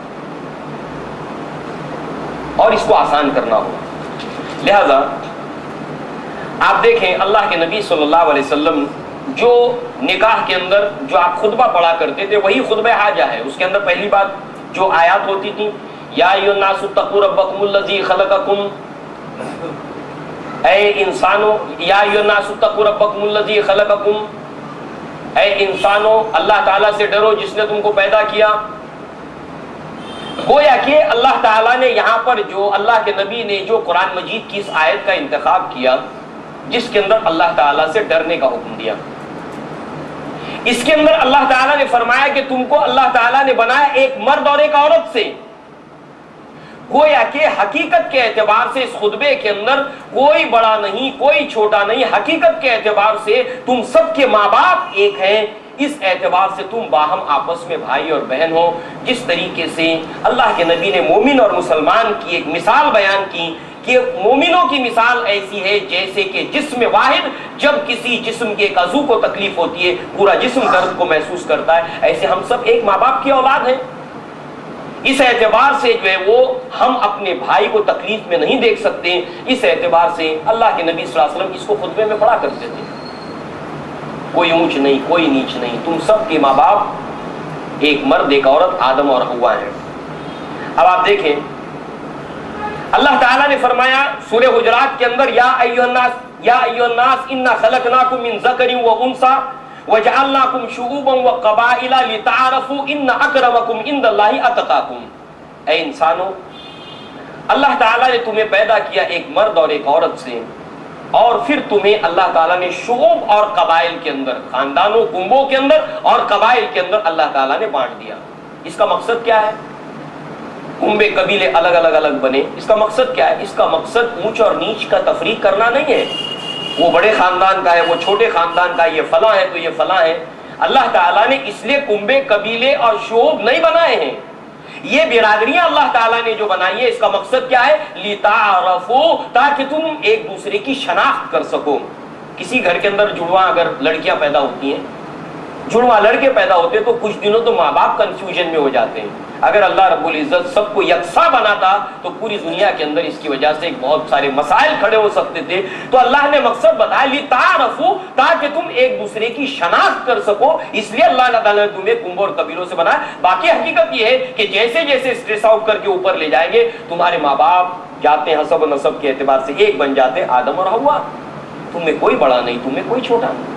اور اس کو آسان کرنا ہوگا۔ لہذا آپ دیکھیں اللہ کے نبی صلی اللہ علیہ وسلم جو نکاح کے اندر جو آپ خطبہ پڑھا کرتے تھے وہی خطبہ حاجہ ہے۔ اس کے اندر پہلی بات جو آیات ہوتی تھی، یا ایھا الناس اتقوا ربکم الذی خلقکم، اے انسانوں، یا ایھا الناس اتقوا ربکم الذی خلقکم، اے انسانوں اللہ تعالیٰ سے ڈرو جس نے تم کو پیدا کیا۔ گویا کہ اللہ تعالیٰ نے یہاں پر جو اللہ کے نبی نے جو قرآن مجید کی اس آیت کا انتخاب کیا جس کے اندر اللہ تعالیٰ سے ڈرنے کا حکم دیا، اس کے اندر اللہ تعالیٰ نے فرمایا کہ تم کو اللہ تعالیٰ نے بنایا ایک مرد اور ایک عورت سے۔ گویا کہ حقیقت کے اعتبار سے اس خطبے کے اندر کوئی بڑا نہیں، کوئی چھوٹا نہیں، حقیقت کے اعتبار سے تم سب کے ماں باپ ایک ہیں، اس اعتبار سے تم باہم آپس میں بھائی اور بہن ہو۔ جس طریقے سے اللہ کے نبی نے مومن اور مسلمان کی ایک مثال بیان کی کہ مومنوں کی مثال ایسی ہے جیسے کہ جسم واحد جب کسی جسم کے ایک عضو کو تکلیف ہوتی ہے پورا جسم درد کو محسوس کرتا ہے، ایسے ہم سب ایک ماں باپ کی اولاد ہیں۔ اس اعتبار سے جو ہے وہ ہم اپنے بھائی کو تکلیف میں نہیں دیکھ سکتے، اس اعتبار سے اللہ کے نبی صلی اللہ علیہ وسلم اس کو خطبے میں پڑھا کرتے تھے۔ کوئی اونچ نہیں، کوئی نیچ نہیں، تم سب کے ماں باپ ایک مرد ایک عورت آدم اور حوا ہیں۔ اب آپ دیکھیں اللہ تعالیٰ نے فرمایا سورہ حجرات کے اندر، یا ایھا الناس انا خلقناکم من ذکر و انثی وجعلناکم شعوبا وقبائل لتعارفوا ان اکرمکم عند اللہ اتقاکم۔ اے انسانوں، اللہ تعالیٰ نے تمہیں پیدا کیا ایک مرد اور ایک عورت سے، اور پھر تمہیں اللہ تعالیٰ نے شعوب اور قبائل کے اندر، خاندانوں کنبوں کے اندر اور قبائل کے اندر اللہ تعالیٰ نے بانٹ دیا۔ اس کا مقصد کیا ہے؟ کنبے قبیلے الگ الگ بنے، اس کا مقصد کیا ہے؟ اس کا مقصد اونچ اور نیچ کا تفریق کرنا نہیں ہے، وہ بڑے خاندان کا ہے، وہ چھوٹے خاندان کا، یہ فلاں ہے تو یہ فلاں ہے۔ اللہ تعالیٰ نے اس لیے کنبے قبیلے اور شعوب نہیں بنائے ہیں، یہ برادریاں اللہ تعالیٰ نے جو بنائی ہے، اس کا مقصد کیا ہے؟ لِتَعْرَفُوا، تاکہ تم ایک دوسرے کی شناخت کر سکو۔ کسی گھر کے اندر جڑواں اگر لڑکیاں پیدا ہوتی ہیں، جڑواں لڑکے پیدا ہوتے تو کچھ دنوں تو ماں باپ کنفیوژن میں ہو جاتے ہیں۔ اگر اللہ رب العزت سب کو یکساں بناتا تو پوری دنیا کے اندر اس کی وجہ سے بہت سارے مسائل کھڑے ہو سکتے تھے۔ تو اللہ نے مقصد بتایا لِتَعْرَفُوا، تاکہ تم ایک دوسرے کی شناخت کر سکو، اس لیے اللہ تعالیٰ نے تمہیں کنبوں اور قبیلوں سے بنایا۔ باقی حقیقت یہ ہے کہ جیسے جیسے اسٹریس آؤٹ کر کے اوپر لے جائیں گے، تمہارے ماں باپ جاتے ہیں حسب و نسب کے اعتبار سے ایک بن جاتے ہیں، آدم اور حوا۔ تمہیں کوئی بڑا نہیں، تمہیں کوئی چھوٹا نہیں،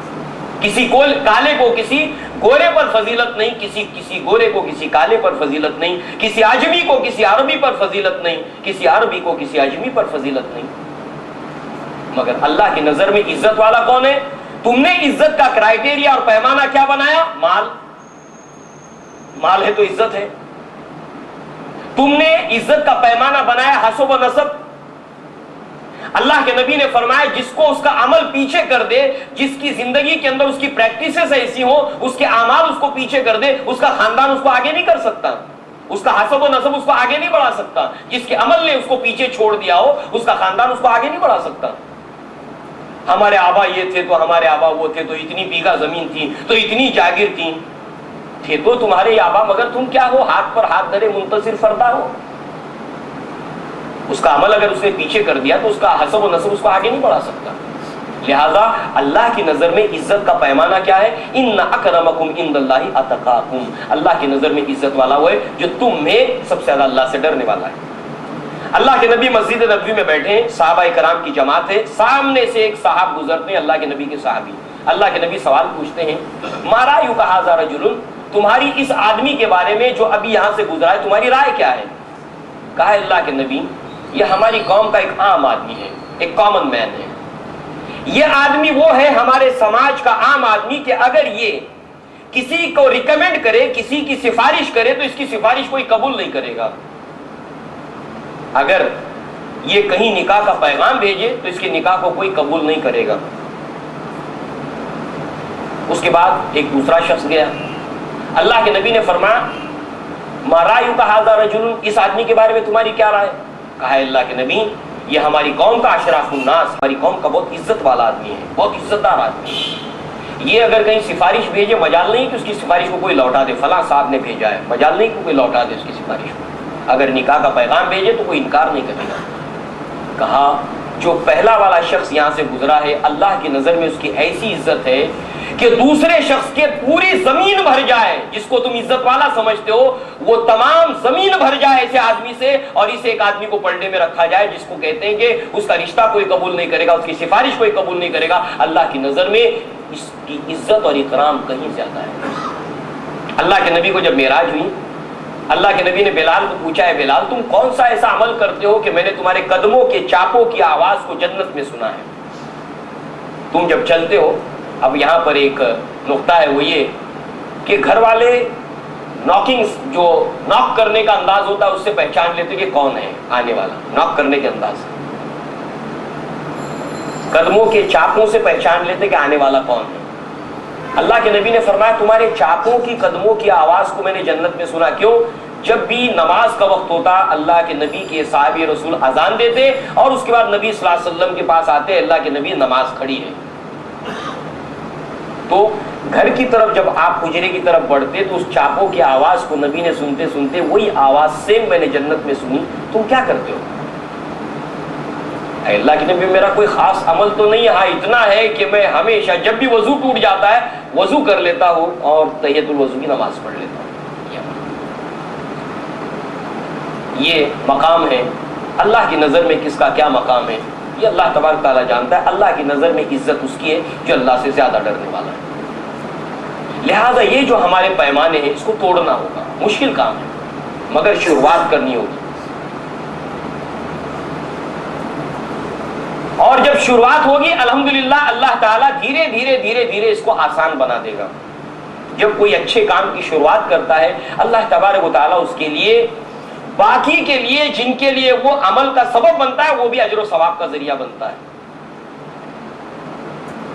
کسی کو کالے کو کسی گورے پر فضیلت نہیں، کسی گورے کو کسی کالے پر فضیلت نہیں، کسی عجمی کو کسی عربی پر فضیلت نہیں، کسی عربی کو کسی عجمی پر فضیلت نہیں۔ مگر اللہ کی نظر میں عزت والا کون ہے؟ تم نے عزت کا کرائیٹیریا اور پیمانہ کیا بنایا؟ مال ہے تو عزت ہے۔ تم نے عزت کا پیمانہ بنایا حسب و نسب۔ اللہ کے نبی نے فرمایا جس کو اس کا عمل پیچھے کر دے، جس کی زندگی کے اندر اس کی پریکٹسز ایسی ہو، اس کے اعمال اس کو پیچھے کر دے، اس کا خاندان اس کو آگے نہیں کر سکتا، اس کا حسب و نسب اس کو آگے نہیں بڑھا سکتا۔ جس کے عمل نے اس کو پیچھے چھوڑ دیا ہو، اس کا خاندان اس کو آگے نہیں بڑھا سکتا۔ ہمارے آبا یہ تھے تو ہمارے آبا وہ تھے، تو اتنی بیگھہ زمین تھی، تو اتنی جاگیر تھی، تھے تو تمہارے آبا، مگر تم کیا ہو؟ ہاتھ پر ہاتھ دھرے منتصر فردا ہو۔ اس کا عمل اگر اس نے پیچھے کر دیا تو اس کا حسب و نسب اس کو آگے نہیں بڑھا سکتا۔ لہذا اللہ کی نظر میں عزت کا پیمانہ کیا ہے؟ ان اکرمکم عند اللہ اتقاکم، اللہ کی نظر میں عزت والا وہ ہے جو تم میں سب سے زیادہ اللہ سے ڈرنے والا ہے۔ اللہ کے نبی مسجد نبوی میں بیٹھے ہیں، صحابہ کرام کی جماعت ہے، سامنے سے ایک صاحب گزرتے ہیں، اللہ کے نبی کے صحابی۔ اللہ کے نبی سوال پوچھتے ہیں، ما رأیک ھذا رجل، تمہاری اس آدمی کے بارے میں جو ابھی یہاں سے گزرا ہے تمہاری رائے کیا ہے؟ کہا اللہ کے نبی یہ ہماری قوم کا ایک عام آدمی ہے، ایک کامن مین ہے۔ یہ آدمی وہ ہے ہمارے سماج کا عام آدمی کہ اگر یہ کسی کو ریکمینڈ کرے، کسی کی سفارش کرے تو اس کی سفارش کوئی قبول نہیں کرے گا۔ اگر یہ کہیں نکاح کا پیغام بھیجے تو اس کے نکاح کو کوئی قبول نہیں کرے گا۔ اس کے بعد ایک دوسرا شخص گیا، اللہ کے نبی نے فرمایا ما رأیک ھذا رجل، اس آدمی کے بارے میں تمہاری کیا رائے؟ کہا اللہ کے نبی یہ ہماری قوم کا اشراف الناس، ہماری قوم کا بہت عزت والا آدمی ہے، بہت عزت دار آدمی ہے۔ یہ اگر کہیں سفارش بھیجے مجال نہیں کہ اس کی سفارش کو کوئی لوٹا دے، فلاں صاحب نے بھیجا ہے، مجال نہیں کہ کوئی لوٹا دے اس کی سفارش کو۔ اگر نکاح کا پیغام بھیجے تو کوئی انکار نہیں کرے گا۔ کہا جو پہلا والا شخص یہاں سے گزرا ہے اللہ کی نظر میں اس کی ایسی عزت ہے کہ دوسرے شخص کے پوری زمین بھر جائے، جس کو تم عزت والا سمجھتے ہو وہ تمام زمین بھر جائے ایسے آدمی سے، اور اسے ایک آدمی کو پلڑے میں رکھا جائے جس کو کہتے ہیں کہ اس کا رشتہ کوئی قبول نہیں کرے گا، اس کی سفارش کوئی قبول نہیں کرے گا۔ اللہ کی نظر میں اس کی عزت اور اکرام کہیں زیادہ ہے۔ اللہ کے نبی کو جب معراج ہوئی، اللہ کے نبی نے بلال کو پوچھا ہے بلال تم کون سا ایسا عمل کرتے ہو کہ میں نے تمہارے قدموں کے چاپوں کی آواز کو جنت میں سنا ہے؟ تم جب چلتے ہو، اب یہاں پر ایک نقطہ ہے وہ یہ کہ گھر والے ناکنگ جو ناک کرنے کا انداز ہوتا ہے اس سے پہچان لیتے کہ کون ہے آنے والا، ناک کرنے کے انداز، قدموں کے چاپوں سے پہچان لیتے کہ آنے والا کون ہے۔ اللہ کے نبی نے فرمایا تمہارے چاپوں کی قدموں کی آواز کو میں نے جنت میں سنا۔ کیوں؟ جب بھی نماز کا وقت ہوتا اللہ کے نبی کے صحابی رسول اذان دیتے اور اس کے بعد نبی صلی اللہ علیہ وسلم کے پاس آتے، اللہ کے نبی نماز کھڑی ہے، تو گھر کی طرف جب آپ حجرے کی طرف بڑھتے تو اس چاپوں کی آواز کو نبی نے سنتے سنتے وہی آواز سیم میں نے جنت میں سنی، تم کیا کرتے ہو؟ اے اللہ کے نبی میرا کوئی خاص عمل تو نہیں ہے، ہاں اتنا ہے کہ میں ہمیشہ جب بھی وضو ٹوٹ جاتا ہے وضو کر لیتا ہوں اور تحیۃ الوضو کی نماز پڑھ لیتا ہوں۔ یہ مقام ہے، اللہ کی نظر میں کس کا کیا مقام ہے یہ اللہ تبارک تعالیٰ جانتا ہے۔ اللہ کی نظر میں عزت اس کی ہے جو اللہ سے زیادہ ڈرنے والا ہے۔ لہذا یہ جو ہمارے پیمانے ہیں اس کو توڑنا ہوگا، مشکل کام ہے مگر شروعات کرنی ہوگی، اور جب شروعات ہوگی الحمدللہ اللہ تعالیٰ دھیرے دھیرے دھیرے دھیرے اس کو آسان بنا دے گا۔ جب کوئی اچھے کام کی شروعات کرتا ہے اللہ تبارک و تعالیٰ اس کے لیے باقی کے لیے جن کے لیے وہ عمل کا سبب بنتا ہے وہ بھی اجر و ثواب کا ذریعہ بنتا ہے.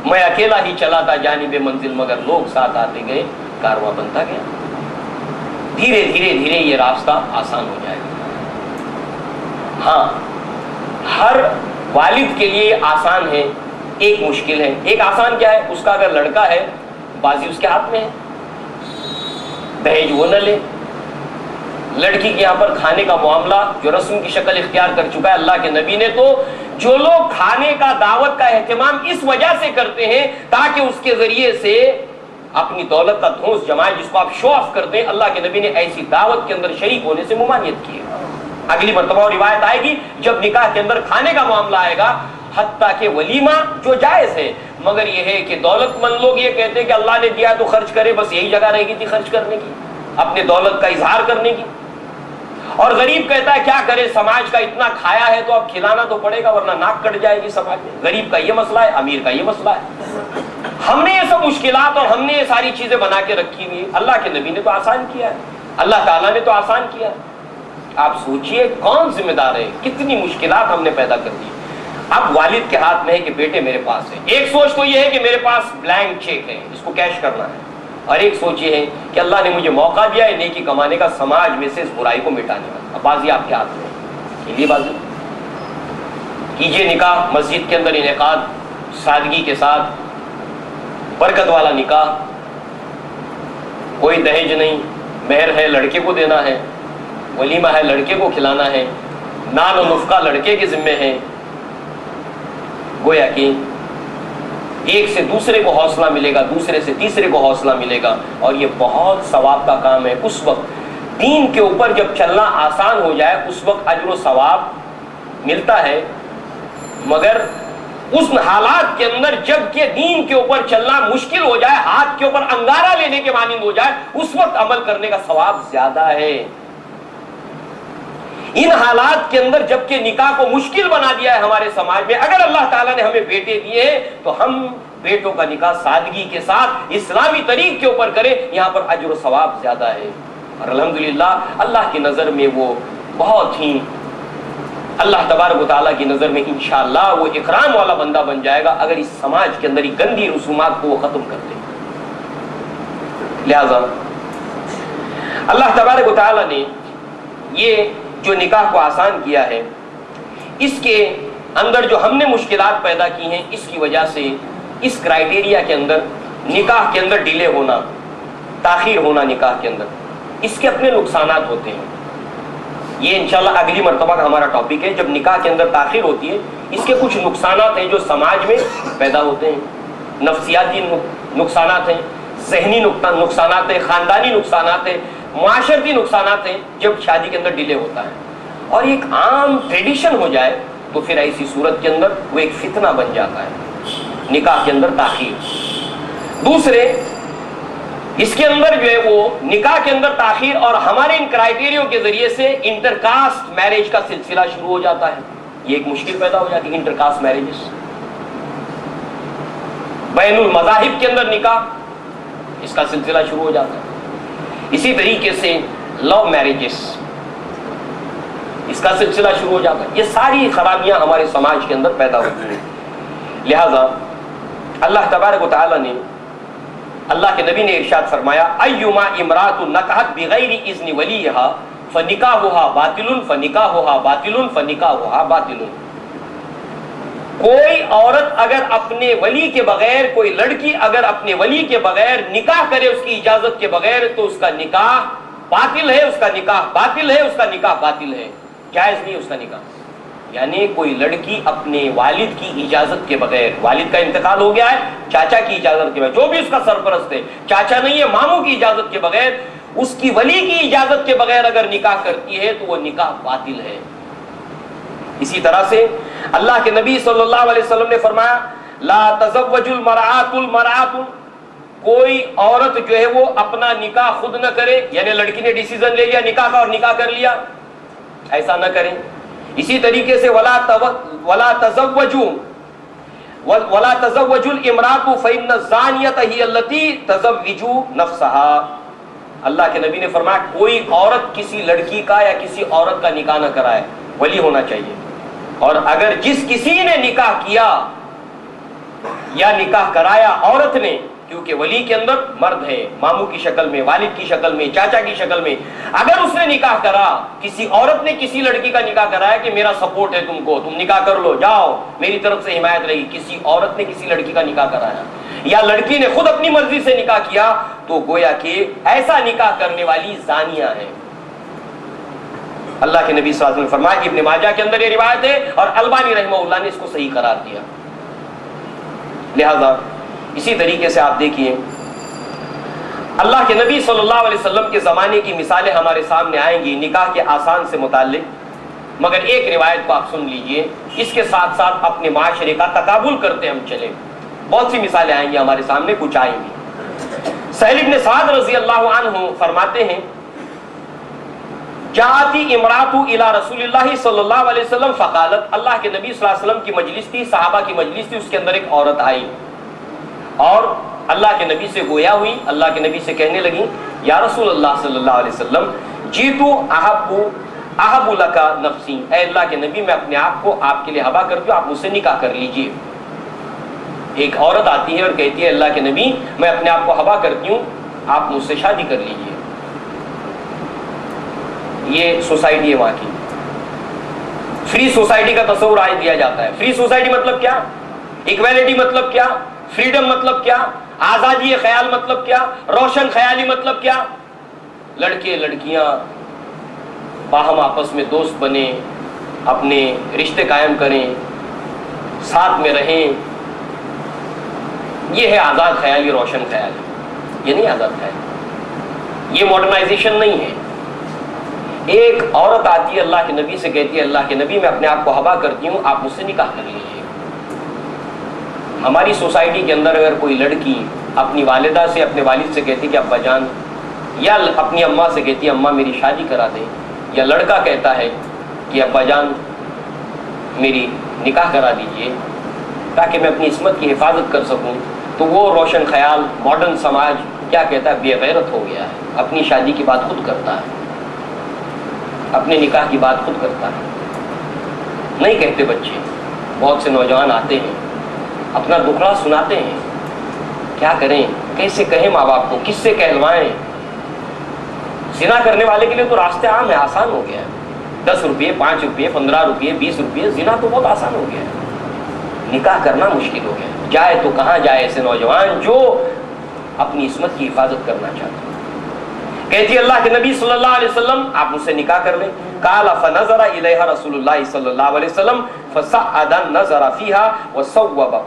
میں اکیلا ہی چلا تھا جانب منزل مگر لوگ ساتھ آتے گئے کارواں بنتا گیا. دھیرے دھیرے دھیرے یہ راستہ آسان ہو جائے گا. ہاں ہر والد کے لیے آسان ہے، ایک مشکل ہے. ایک آسان کیا ہے؟ اس کا اگر لڑکا ہے بازی اس کے ہاتھ میں ہے، دہیج وہ نہ لے. لڑکی کے یہاں پر کھانے کا معاملہ جو رسم کی شکل اختیار کر چکا ہے اللہ کے نبی نے، تو جو لوگ کھانے کا دعوت کا اہتمام اس وجہ سے کرتے ہیں تاکہ اس کے ذریعے سے اپنی دولت کا دھونس جمائے جس کو آپ شو آف کرتے ہیں، اللہ کے نبی نے ایسی دعوت کے اندر شریک ہونے سے ممانعت کی ہے. اگلی مرتبہ اور روایت آئے گی جب نکاح کے اندر کھانے کا معاملہ آئے گا، حتیٰ کہ ولیمہ جو جائز ہے، مگر یہ ہے کہ دولت مند لوگ یہ کہتے ہیں کہ اللہ نے دیا تو خرچ کرے، بس یہی جگہ رہ گئی تھی خرچ کرنے کی، اپنے دولت کا اظہار کرنے کی. اور غریب کہتا ہے کیا کرے، سماج کا اتنا کھایا ہے تو اب کھلانا تو پڑے گا ورنہ ناک کٹ جائے گی سماج میں. غریب کا یہ مسئلہ ہے، امیر کا یہ مسئلہ ہے. ہم نے یہ سب مشکلات اور ہم نے یہ ساری چیزیں بنا کے رکھی ہوئی. اللہ کے نبی نے تو آسان کیا ہے، اللہ تعالیٰ نے تو آسان کیا ہے. آپ سوچئے کون ذمہ دار ہے، کتنی مشکلات ہم نے پیدا کر دی. اب والد کے ہاتھ میں ہے کہ بیٹے میرے پاس ہے. ایک سوچ تو یہ ہے کہ میرے پاس بلینک چیک ہے، اس کو کیش کرنا ہے. اور ایک سوچ یہ ہے کہ اللہ نے مجھے موقع دیا ہے نیکی کمانے کا، سماج میں سے اس برائی کو مٹانے کا. اب بازی آپ کے ہاتھ میں ہے، کیجیے بازی، کیجیے نکاح مسجد کے اندر انعقاد، سادگی کے ساتھ، برکت والا نکاح، کوئی دہیج نہیں. مہر ہے لڑکے کو دینا ہے، ولیمہ ہے لڑکے کو کھلانا ہے، نان و نفقہ لڑکے کے ذمے ہے. گویا کہ ایک سے دوسرے کو حوصلہ ملے گا، دوسرے سے تیسرے کو حوصلہ ملے گا، اور یہ بہت ثواب کا کام ہے. اس وقت دین کے اوپر جب چلنا آسان ہو جائے اس وقت اجر و ثواب ملتا ہے. مگر اس حالات کے اندر جب کہ دین کے اوپر چلنا مشکل ہو جائے، ہاتھ کے اوپر انگارہ لینے کے مانند ہو جائے، اس وقت عمل کرنے کا ثواب زیادہ ہے. ان حالات کے اندر جب کہ نکاح کو مشکل بنا دیا ہے ہمارے سماج میں، اگر اللہ تعالیٰ نے ہمیں بیٹے دیے ہیں تو ہم بیٹوں کا نکاح سادگی کے ساتھ اسلامی طریق کے اوپر کریں، یہاں پر اجر و ثواب زیادہ ہے. اور الحمدللہ اللہ کی نظر میں وہ بہت ہی، اللہ تبارک و تعالیٰ کی نظر میں انشاءاللہ وہ اکرام والا بندہ بن جائے گا اگر اس سماج کے اندر گندی رسومات کو وہ ختم کر دے. لہذا اللہ تبارک و تعالیٰ نے یہ جو نکاح کو آسان کیا ہے، اس کے اندر جو ہم نے مشکلات پیدا کی ہیں، اس کی وجہ سے اس کرائیٹیریا کے اندر نکاح کے اندر ڈیلے ہونا، تاخیر ہونا نکاح کے اندر، اس کے اپنے نقصانات ہوتے ہیں. یہ انشاءاللہ اگلی مرتبہ کا ہمارا ٹاپک ہے. جب نکاح کے اندر تاخیر ہوتی ہے اس کے کچھ نقصانات ہیں جو سماج میں پیدا ہوتے ہیں. نفسیاتی نقصانات ہیں، ذہنی نقصانات ہیں، خاندانی نقصانات ہیں، معاشرتی نقصانات ہیں جب شادی کے اندر ڈیلے ہوتا ہے. اور ایک عام ٹریڈیشن ہو جائے تو پھر ایسی صورت کے اندر وہ ایک فتنہ بن جاتا ہے، نکاح کے اندر تاخیر. دوسرے اس کے اندر جو ہے وہ نکاح کے اندر تاخیر اور ہمارے ان کرائیٹیریوں کے ذریعے سے انٹر کاسٹ میرج کا سلسلہ شروع ہو جاتا ہے. یہ ایک مشکل پیدا ہو جاتی ہے، انٹر کاسٹ میرجز، بین المذاہب کے اندر نکاح، اس کا سلسلہ شروع ہو جاتا ہے. اسی طریقے سے لو میرجز، اس کا سلسلہ شروع ہو جاتا ہے. یہ ساری خرابیاں ہمارے سماج کے اندر پیدا ہوتی ہیں. لہذا اللہ تبارک و تعالیٰ نے، اللہ کے نبی نے ارشاد فرمایا ایما امرأۃ نکحت بغیر اذن ولیھا فنکاحھا باطل فنکاحھا باطل فنکاحھا باطل. کوئی عورت اگر اپنے ولی کے بغیر، کوئی لڑکی اگر اپنے ولی کے بغیر نکاح کرے اس کی اجازت کے بغیر تو اس کا نکاح باطل ہے، اس کا نکاح باطل ہے، اس کا نکاح باطل ہے، جائز نہیں اس کا نکاح. یعنی کوئی لڑکی اپنے والد کی اجازت کے بغیر، والد کا انتقال ہو گیا ہے، چاچا کی اجازت کے بغیر، جو بھی اس کا سرپرست ہے، چاچا نہیں ہے، ماموں کی اجازت کے بغیر، اس کی ولی کی اجازت کے بغیر اگر نکاح کرتی ہے تو وہ نکاح باطل ہے. اسی طرح سے اللہ کے نبی صلی اللہ علیہ وسلم نے فرمایا لا تزوج المرأۃ، کوئی عورت جو ہے وہ اپنا نکاح خود نہ کرے، یعنی لڑکی نے ڈیسیژن لے لیا نکاح کا اور نکاح کر لیا، ایسا نہ کریں. اسی طریقے سے ولا تزوجوا وَلَا تَزَوَّجُ الْإِمْرَأَةُ فَإِنَّ الزَّانِيَةَ هِيَ الَّتِي تَزَوِّجُ نَفْسَهَا۔ اللہ کے نبی نے فرمایا کوئی عورت کسی لڑکی کا یا کسی عورت کا نکاح نہ کرائے، ولی ہونا چاہیے، اور اگر جس کسی نے نکاح کیا یا نکاح کرایا عورت نے، کیونکہ ولی کے اندر مرد ہے، ماموں کی شکل میں، والد کی شکل میں، چاچا کی شکل میں، اگر اس نے نکاح کرا، کسی عورت نے کسی لڑکی کا نکاح کرایا کہ میرا سپورٹ ہے تم کو، تم نکاح کر لو، جاؤ میری طرف سے حمایت رہی، کسی عورت نے کسی لڑکی کا نکاح کرایا یا لڑکی نے خود اپنی مرضی سے نکاح کیا، تو گویا کہ ایسا نکاح کرنے والی زانیہ ہے۔ اللہ کے نبی صلی اللہ علیہ وسلم نے فرمایا کہ ابن ماجہ کے اندر یہ روایت ہے، اور البانی رحمہ اللہ نے اس کو صحیح قرار دیا۔ لہذا اسی طریقے سے آپ دیکھیے اللہ کے نبی صلی اللہ علیہ وسلم کے زمانے کی مثالیں ہمارے سامنے آئیں گی نکاح کے آسان سے متعلق، مگر ایک روایت کو آپ سن لیجئے، اس کے ساتھ ساتھ اپنے معاشرے کا تقابل کرتے ہم چلیں۔ بہت سی مثالیں آئیں گی ہمارے سامنے، کچھ آئیں گی۔ سہل بن سعد رضی اللہ عنہ فرماتے ہیں جاتی امرات الى رسول اللہ صلی اللہ علیہ وسلم فقالت، اللہ کے نبی صلی اللہ علیہ وسلم کی مجلس تھی، صحابہ کی مجلس تھی، اس کے اندر ایک عورت آئی اور اللہ کے نبی سے گویا ہوئی، اللہ کے نبی سے کہنے لگی یا رسول اللہ صلی اللہ علیہ وسلم جیتو احب لکا نفسی، اے اللہ کے نبی میں اپنے آپ کو آپ کے لیے حبا کرتی ہوں، آپ مجھ سے نکاح کر لیجئے۔ ایک عورت آتی ہے اور کہتی ہے اللہ کے نبی میں اپنے آپ کو حبا کرتی ہوں، آپ مجھ سے شادی کر لیجئے۔ یہ سوسائٹی ہے وہاں کی، فری سوسائٹی کا تصور آج دیا جاتا ہے۔ فری سوسائٹی مطلب کیا؟ ایکویلٹی مطلب کیا؟ فریڈم مطلب کیا؟ آزادی خیال مطلب کیا؟ روشن خیالی مطلب کیا؟ لڑکے لڑکیاں باہم آپس میں دوست بنیں، اپنے رشتے قائم کریں، ساتھ میں رہیں، یہ ہے آزاد خیالی، روشن خیالی۔ یہ نہیں آزاد خیال، یہ ماڈرنائزیشن نہیں ہے۔ ایک عورت آتی ہے اللہ کے نبی سے کہتی ہے اللہ کے نبی میں اپنے آپ کو حبا کرتی ہوں، آپ مجھ سے نکاح کر لیجیے۔ ہماری سوسائٹی کے اندر اگر کوئی لڑکی اپنی والدہ سے، اپنے والد سے کہتی کہ ابا جان، یا اپنی اماں سے کہتی ہے اماں میری شادی کرا دیں، یا لڑکا کہتا ہے کہ ابا جان میری نکاح کرا دیجیے تاکہ میں اپنی عصمت کی حفاظت کر سکوں، تو وہ روشن خیال ماڈرن سماج کیا کہتا ہے؟ بے غیرت ہو گیا ہے، اپنی شادی کی بات خود کرتا ہے، اپنے نکاح کی بات خود کرتا ہے۔ نہیں کہتے بچے، بہت سے نوجوان آتے ہیں اپنا دکھڑا سناتے ہیں، کیا کریں، کیسے کہیں ماں باپ کو، کس سے کہلوائیں؟ زنا کرنے والے کے لیے تو راستے عام ہے، آسان ہو گیا ہے، 10 روپے 5 روپے 15 روپے 20 روپے، زنا تو بہت آسان ہو گیا ہے، نکاح کرنا مشکل ہو گیا ہے۔ جائے تو کہاں جائے ایسے نوجوان جو اپنی عصمت کی حفاظت کرنا چاہتے ہیں۔ کہتی اللہ کے نبی صلی اللہ علیہ وسلم آپ مجھ سے نکاح کر لیں۔ قال فنظر الیہا رسول اللہ صلی اللہ علیہ وسلم فصعد النظر فیها وصوبه،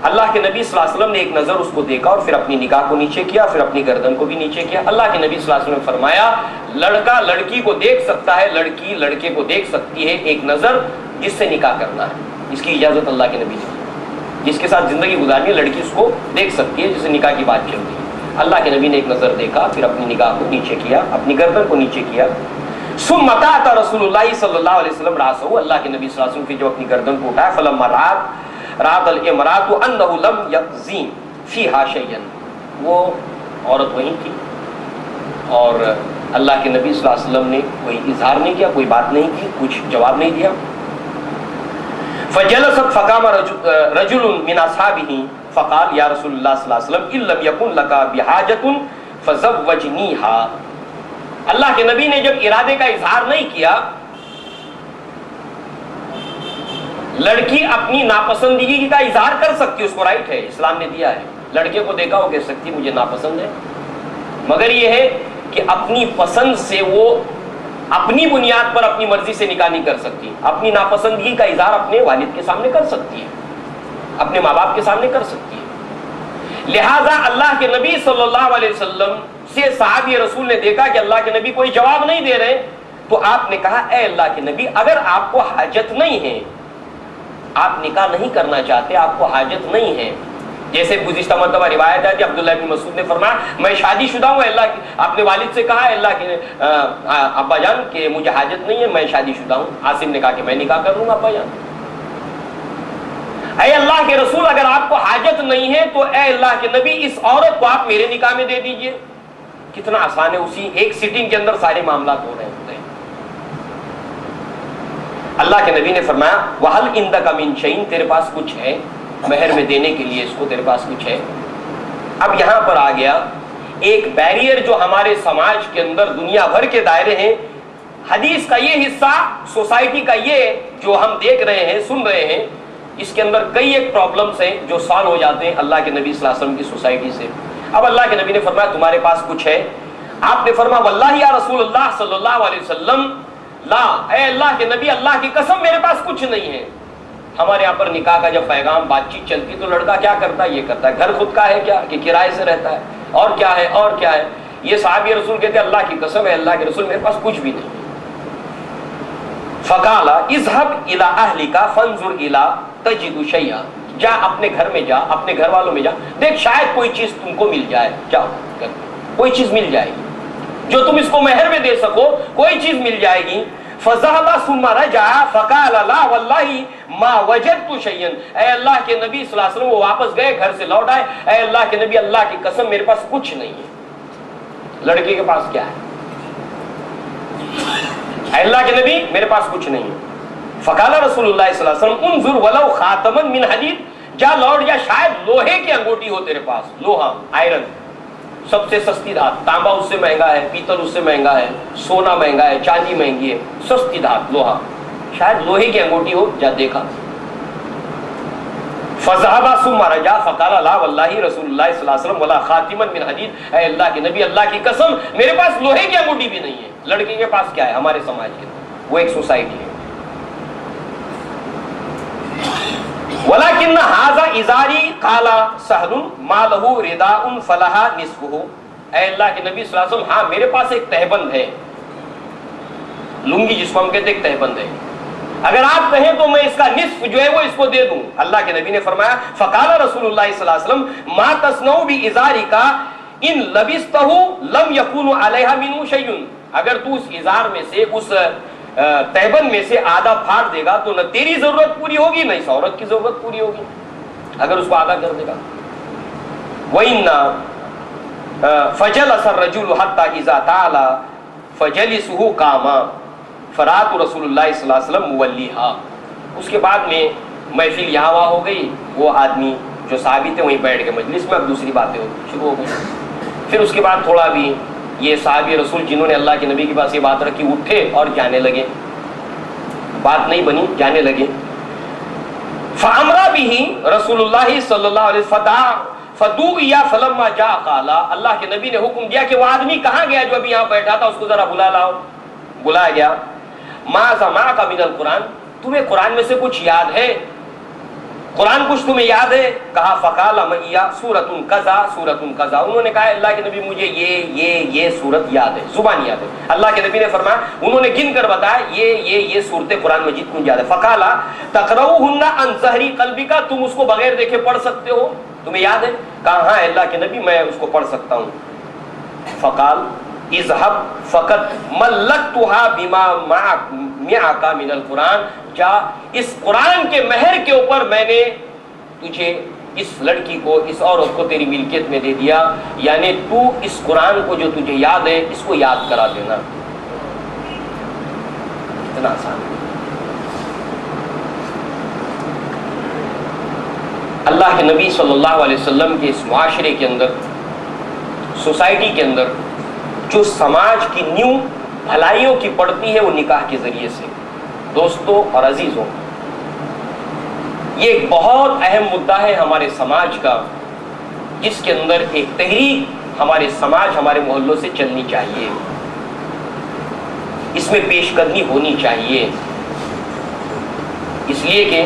اللہ کے نبی صلی اللہ علیہ وسلم نے ایک نظر اس کو دیکھا اور پھر اپنی نکاح کو نیچے کیا، پھر اپنی گردن کو بھی نیچے کیا۔ اللہ کے نبی صلی اللہ علیہ وسلم نے فرمایا لڑکا لڑکی کو دیکھ سکتا ہے، لڑکی لڑکے کو دیکھ سکتی ہے، ایک نظر جس سے نکاح کرنا ہے، اس کی اجازت اللہ کے نبی نے، جس کے ساتھ زندگی گزارنی ہے لڑکی اس کو دیکھ سکتی ہے، جس سے نکاح کی بات چلتی ہے۔ اللہ کے نبی نے ایک نظر دیکھا، پھر اپنی نگاہ کو نیچے کیا، اپنی گردن کو نیچے کیا۔ ثم متعت رسول اللہ صلی اللہ علیہ وسلم راسه، اللہ کے نبی صلی اللہ علیہ وسلم کی جو اپنی گردن کو اٹھایا، فلما رات الامرات انه لم يقزم فيها شيئا، وہ عورت وہیں تھی اور اللہ کے نبی صلی اللہ علیہ وسلم نے کوئی اظہار نہیں کیا، کوئی بات نہیں کی، کچھ جواب نہیں دیا۔ فجلست فقام رجل من اصحابه فقال یا رسول اللہ صلی اللہ علیہ وسلم ان لم یکن لک بحاجۃ فزوجنیها، اللہ کے نبی نے جب ارادے کا اظہار نہیں کیا، لڑکی اپنی ناپسندگی کا اظہار کر سکتی، اس کو رائٹ ہے، اسلام نے دیا ہے، لڑکے کو دیکھا وہ کہہ سکتی مجھے ناپسند ہے، مگر یہ ہے کہ اپنی پسند سے وہ اپنی بنیاد پر اپنی مرضی سے نکاح نہیں کر سکتی، اپنی ناپسندگی کا اظہار اپنے والد کے سامنے کر سکتی ہے، اپنے ماں باپ کے سامنے کر سکتی ہے۔ لہذا اللہ کے نبی صلی اللہ علیہ وسلم سے صحابی رسول نے دیکھا کہ اللہ کے نبی کوئی جواب نہیں دے رہے، تو آپ نے کہا اے اللہ کے نبی اگر آپ کو حاجت نہیں ہے، آپ نکاح نہیں کرنا چاہتے، آپ کو حاجت نہیں ہے، جیسے گزشتہ مرتبہ روایت ہے کہ عبداللہ بن مسعود نے فرمایا میں شادی شدہ ہوں، اللہ اپنے والد سے کہا اللہ کے ابا جان کہ مجھے حاجت نہیں ہے، میں شادی شدہ ہوں۔ عاصم نے کہا کہ میں نکاح کر لوں گا ابا جان۔ اے اللہ کے رسول اگر آپ کو حاجت نہیں ہے تو اے اللہ کے نبی اس عورت کو آپ میرے نکاح میں دے دیجئے. کتنا آسان ہے, اسی ایک سیٹنگ کے اندر سارے معاملات ہو رہے ہوتے ہیں. اللہ کے نبی نے فرمایا وَهَلْ عِنْدَكَ مِنْ شَيْءٍ, تیرے پاس کچھ ہے مہر میں دینے کے لیے, اس کو تیرے پاس کچھ ہے. اب یہاں پر آ گیا ایک بیریئر جو ہمارے سماج کے اندر دنیا بھر کے دائرے ہیں. حدیث کا یہ حصہ, سوسائٹی کا یہ جو ہم دیکھ رہے ہیں سن رہے ہیں, اس کے اندر کئی ایک پرابلمس ہیں جو سالو ہو جاتے ہیں اللہ کے نبی صلی اللہ علیہ وسلم کی سوسائٹی سے. اب اللہ کے نبی نے فرمایا تمہارے پاس کچھ ہے؟ آپ نے فرمایا واللہ یا رسول اللہ صلی اللہ علیہ وسلم لا, اے اللہ کے نبی اللہ کی قسم میرے پاس کچھ نہیں ہے. ہمارے یہاں پر نکاح کا جب پیغام بات چیت چلتی تو لڑکا کیا کرتا ہے, یہ کرتا ہے گھر خود کا ہے کیا کہ کرائے سے رہتا ہے, اور کیا ہے اور کیا ہے. یہ صحابی رسول کہتے ہیں اللہ کی قسم ہے اللہ کے رسول میرے پاس کچھ بھی نہیں. فقال اذهب الى اهلك فانظر الى تجد شيئا, جا اپنے گھر میں جا, اپنے گھر والوں میں جا, دیکھ شاید کوئی چیز تم کو مل جائے. جاؤ کوئی چیز مل جائے گی جو تم اس کو مہر میں دے سکو, کوئی چیز مل جائے گی. فذهب ثم رجع فقال لا والله ما وجدت شيئا, اے اللہ کے نبی صلی اللہ علیہ وسلم وہ واپس گئے, گھر سے لوٹ آئے, اے اللہ کے نبی اللہ کی قسم میرے پاس کچھ نہیں ہے. لڑکے کے پاس کیا ہے؟ اے اللہ کے نبی میرے پاس کچھ نہیں ہے. فقال رسول اللہ صلی اللہ علیہ وسلم انظر ولو خاتما من حدید, جا لوٹ جا شاید لوہے کی انگوٹھی ہو تیرے پاس. لوہا, آئرن, سب سے سستی دھات. تانبا اس سے مہنگا ہے, پیتل اس سے مہنگا ہے, سونا مہنگا ہے, چاندی مہنگی ہے, سستی دھات لوہا, شاید لوہے کی انگوٹھی ہو, جا دیکھا. فذهب ثم رجع فقال لا والله رسول اللہ صلی اللہ علیہ وسلم ولا خاتما من حدید, اے اللہ کے نبی اللہ کی قسم میرے پاس لوہے کی انگوٹھی بھی نہیں ہے. لڑکے کے پاس کیا ہے ہمارے سماج کے, وہ ایک سوسائٹی ہے. ولكن هذا ازاری قال سهل ما له رداء فلها نصفه, اے اللہ کے نبی صلی اللہ علیہ وسلم ہاں میرے پاس ایک تہبند ہے, لنگی جس کو ہم کہتے ہیں ایک تہبند ہے, اگر آپ کہیں تو میں اس کا نصف جو ہے وہ اس کو دے دوں. اللہ کے نبی نے فرمایا فقال رسول اللہ صلی اللہ علیہ وسلم ما تصنع بازارک ان لبسته لم يكن علیہ منه شیء, اگر تو اس ازار میں سے اس تہبند میں سے آدھا پھاڑ دے گا تو نہ تیری ضرورت پوری ہوگی نہ اس عورت کی ضرورت پوری ہوگی, اگر اس کو آدھا کر دے گا. وَإِنَّ فَجَلَسَ الرَّجُلُ حَتَّى إِذَا تَعْلَى فَجَلِسُهُ قَامًا فرات رسول اللہ صلی اللہ علیہ وسلم مولیہا. اس کے بعد میں محفل یہاں وہاں ہو گئی, وہ آدمی جو صحابی تھے وہیں بیٹھ گئے مجلس میں, اب دوسری باتیں شروع ہو گئی. پھر اس کے بعد تھوڑا بھی یہ صحابی رسول جنہوں نے اللہ کے نبی کے پاس یہ بات رکھی اٹھے اور جانے لگے, بات نہیں بنی, جانے لگے. فَأَمْرَ بِهِ رسول اللہ صلی اللہ علیہ وسلم فَدُعِيَ فَلَمَّا جَاءَ قَالَ, اللہ کے نبی نے حکم دیا کہ وہ آدمی کہاں گیا جو ابھی یہاں بیٹھا تھا, اس کو ذرا بلا لاؤ. بلایا گیا. مَاذَا مَعَكَ مِنَ الْقُرْآنِ, تمہیں قرآن میں سے کچھ یاد ہے, قرآن کچھ تمہیں یاد ہے؟ کہا فقال مَعِيَ سورۃ کذا سورۃ کذا, انہوں نے کہا اللہ کے نبی مجھے یہ سورت یاد ہے, زبان یاد ہے. اللہ کے نبی نے فرمایا, انہوں نے گن کر بتایا یہ سورتیں قرآن مجید کو یاد ہے. فقال تقرؤهن عن ظہر قلبک, تم اس کو بغیر دیکھے پڑھ سکتے ہو, تمہیں یاد ہے؟ کہا ہاں اللہ کے نبی میں اس کو پڑھ سکتا ہوں. فقال اذهب فقط ملکتها بما معك من القرآن, جا اس قرآن کے مہر کے اوپر میں نے تجھے اس لڑکی کو, اس عورت کو تیری ملکیت میں دے دیا, یعنی تو اس قرآن کو جو تجھے یاد ہے اس کو یاد کرا دینا. اتنا آسان. اللہ کے نبی صلی اللہ علیہ وسلم کے اس معاشرے کے اندر, سوسائٹی کے اندر جو سماج کی نیو بھلائیوں کی پڑتی ہے وہ نکاح کے ذریعے سے. دوستوں اور عزیزوں, یہ ایک بہت اہم مدعا ہے ہمارے سماج کا, جس کے اندر ایک تحریک ہمارے سماج ہمارے محلوں سے چلنی چاہیے, اس میں پیش قدمی ہونی چاہیے. اس لیے کہ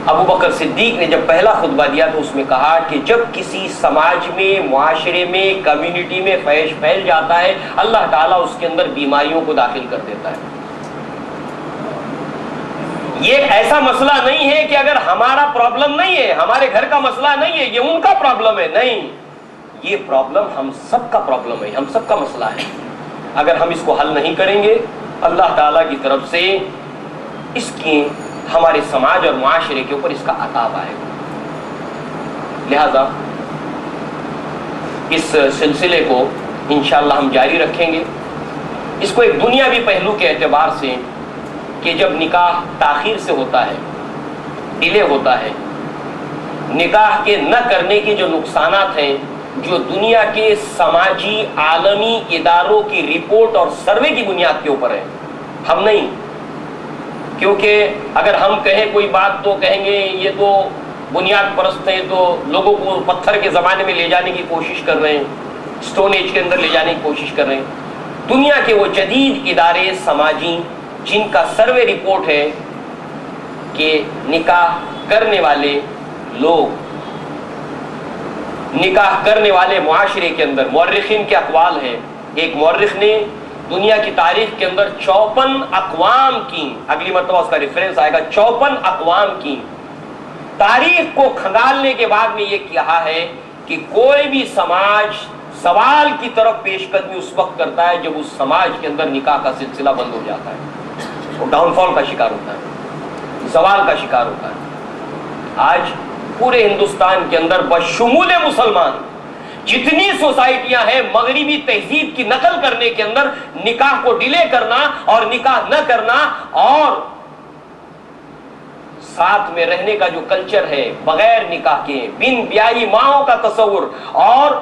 ابو بکر صدیق نے جب پہلا خطبہ دیا تو اس میں کہا کہ جب کسی سماج میں, معاشرے میں, کمیونٹی میں فحش پھیل جاتا ہے, اللہ تعالیٰ اس کے اندر بیماریوں کو داخل کر دیتا ہے. یہ ایسا مسئلہ نہیں ہے کہ اگر ہمارا پرابلم نہیں ہے, ہمارے گھر کا مسئلہ نہیں ہے, یہ ان کا پرابلم ہے, نہیں, یہ پرابلم ہم سب کا پرابلم ہے, ہم سب کا مسئلہ ہے. اگر ہم اس کو حل نہیں کریں گے, اللہ تعالیٰ کی طرف سے اس کی ہمارے سماج اور معاشرے کے اوپر اس کا عذاب آئے گا۔ لہذا اس سلسلے کو انشاءاللہ ہم جاری رکھیں گے، اس کو ایک دنیاوی پہلو کے اعتبار سے کہ جب نکاح تاخیر سے ہوتا ہے، ڈیلے ہوتا ہے، نکاح کے نہ کرنے کے جو نقصانات ہیں، جو دنیا کے سماجی عالمی اداروں کی رپورٹ اور سروے کی بنیاد کے اوپر ہے، ہم نہیں، کیونکہ اگر ہم کہیں کوئی بات تو کہیں گے یہ تو بنیاد پرست ہیں، تو لوگوں کو پتھر کے زمانے میں لے جانے کی کوشش کر رہے ہیں، سٹون ایج کے اندر لے جانے کی کوشش کر رہے ہیں۔ دنیا کے وہ جدید ادارے سماجی جن کا سروے رپورٹ ہے کہ نکاح کرنے والے لوگ، نکاح کرنے والے معاشرے کے اندر، مورخین کے اقوال ہیں، ایک مورخ نے دنیا کی تاریخ کے اندر 54 اقوام کی، اگلی مرتبہ اس کا ریفرنس آئے گا، 54 اقوام کی تاریخ کو کھنگالنے کے بعد میں یہ کہا ہے کہ کوئی بھی سماج زوال کی طرف پیش قدمی اس وقت کرتا ہے جب اس سماج کے اندر نکاح کا سلسلہ بند ہو جاتا ہے، وہ ڈاؤن فال کا شکار ہوتا ہے، زوال کا شکار ہوتا ہے۔ آج پورے ہندوستان کے اندر بشمول مسلمان جتنی سوسائٹیاں ہیں، مغربی تہذیب کی نقل کرنے کے اندر نکاح کو ڈیلے کرنا اور نکاح نہ کرنا اور ساتھ میں رہنے کا جو کلچر ہے، بغیر نکاح کے بن بیائی ماؤں کا تصور، اور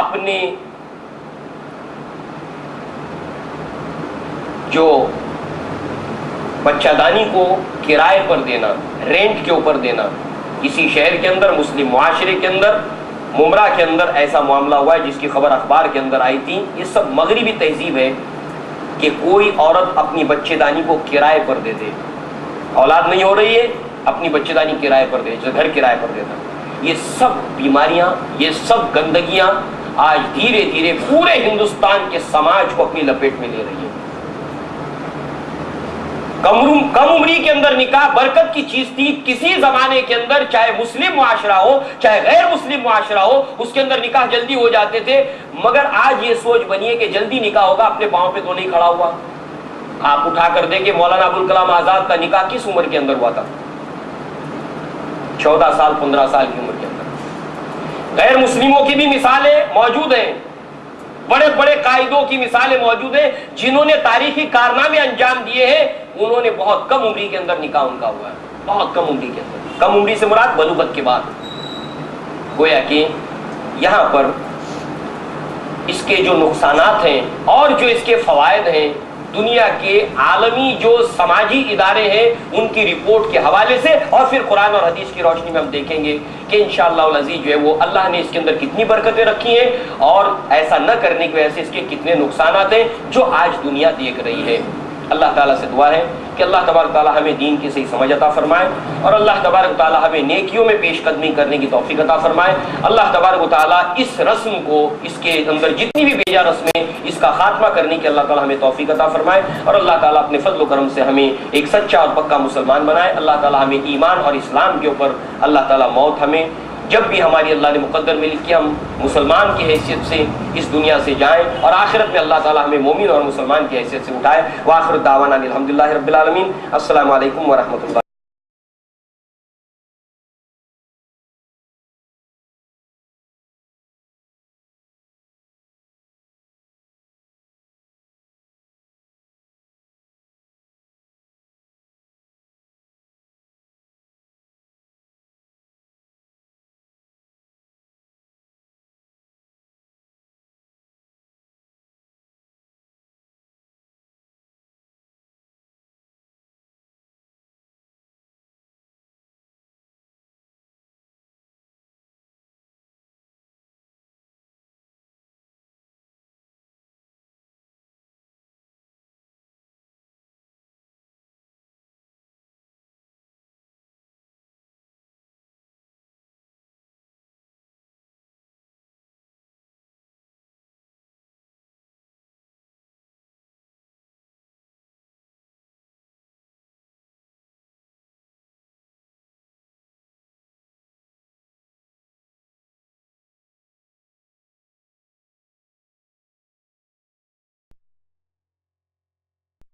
اپنے جو بچہ دانی کو کرائے پر دینا، رینٹ کے اوپر دینا، کسی شہر کے اندر، مسلم معاشرے کے اندر، ممرا کے اندر ایسا معاملہ ہوا ہے جس کی خبر اخبار کے اندر آئی تھی۔ یہ سب مغربی تہذیب ہے کہ کوئی عورت اپنی بچے دانی کو کرائے پر دے دے، اولاد نہیں ہو رہی ہے، اپنی بچے دانی کرائے پر دے، گھر کرائے پر دیتا۔ یہ سب بیماریاں، یہ سب گندگیاں آج دھیرے دھیرے پورے ہندوستان کے سماج کو اپنی لپیٹ میں لے رہی ہے۔ کم عمری کے اندر نکاح برکت کی چیز تھی، کسی زمانے کے اندر چاہے مسلم معاشرہ ہو چاہے غیر مسلم معاشرہ ہو، اس کے اندر نکاح جلدی ہو جاتے تھے۔ مگر آج یہ سوچ بنی ہے کہ جلدی نکاح ہوگا، اپنے پاؤں پہ تو نہیں کھڑا ہوا۔ آپ اٹھا کر دیکھیں مولانا ابوالکلام آزاد کا نکاح کس عمر کے اندر ہوا تھا؟ 14 سال 15 سال کی عمر کے اندر۔ غیر مسلموں کی بھی مثالیں موجود ہیں، بڑے بڑے قائدوں کی مثالیں موجود ہیں جنہوں نے تاریخی کارنامے انجام دیے ہیں، انہوں نے بہت کم عمری کے اندر نکاح ان کا ہوا ہے، بہت کم عمری کے اندر۔ کم عمری سے مراد بلوغت کے بعد۔ گویا کہ یہاں پر اس کے جو نقصانات ہیں اور جو اس کے فوائد ہیں، دنیا کے عالمی جو سماجی ادارے ہیں ان کی رپورٹ کے حوالے سے اور پھر قرآن اور حدیث کی روشنی میں ہم دیکھیں گے کہ انشاءاللہ العزیز جو ہے وہ اللہ نے اس کے اندر کتنی برکتیں رکھی ہیں اور ایسا نہ کرنے کی وجہ سے اس کے کتنے نقصانات ہیں جو آج دنیا دیکھ رہی ہے۔ اللہ تعالیٰ سے دعا ہے کہ اللہ تبارک تعالیٰ ہمیں دین کی صحیح سمجھ عطا فرمائے اور اللہ تبارک تعالیٰ ہمیں نیکیوں میں پیش قدمی کرنے کی توفیق عطا فرمائے۔ اللہ تبارک تعالیٰ اس رسم کو، اس کے اندر جتنی بھی بیجا رسمیں، اس کا خاتمہ کرنے کی اللہ تعالیٰ ہمیں توفیق عطا فرمائے اور اللہ تعالیٰ اپنے فضل و کرم سے ہمیں ایک سچا اور پکا مسلمان بنائے۔ اللہ تعالیٰ ہمیں ایمان اور اسلام کے اوپر اللہ تعالیٰ موت ہمیں جب بھی ہماری اللہ نے مقدر میں لکھی ہم مسلمان کی حیثیت سے اس دنیا سے جائیں اور آخرت میں اللہ تعالیٰ ہمیں مومن اور مسلمان کی حیثیت سے اٹھائے۔ وآخر دعوانا الحمدللہ رب العالمین۔ السلام علیکم ورحمۃ اللہ۔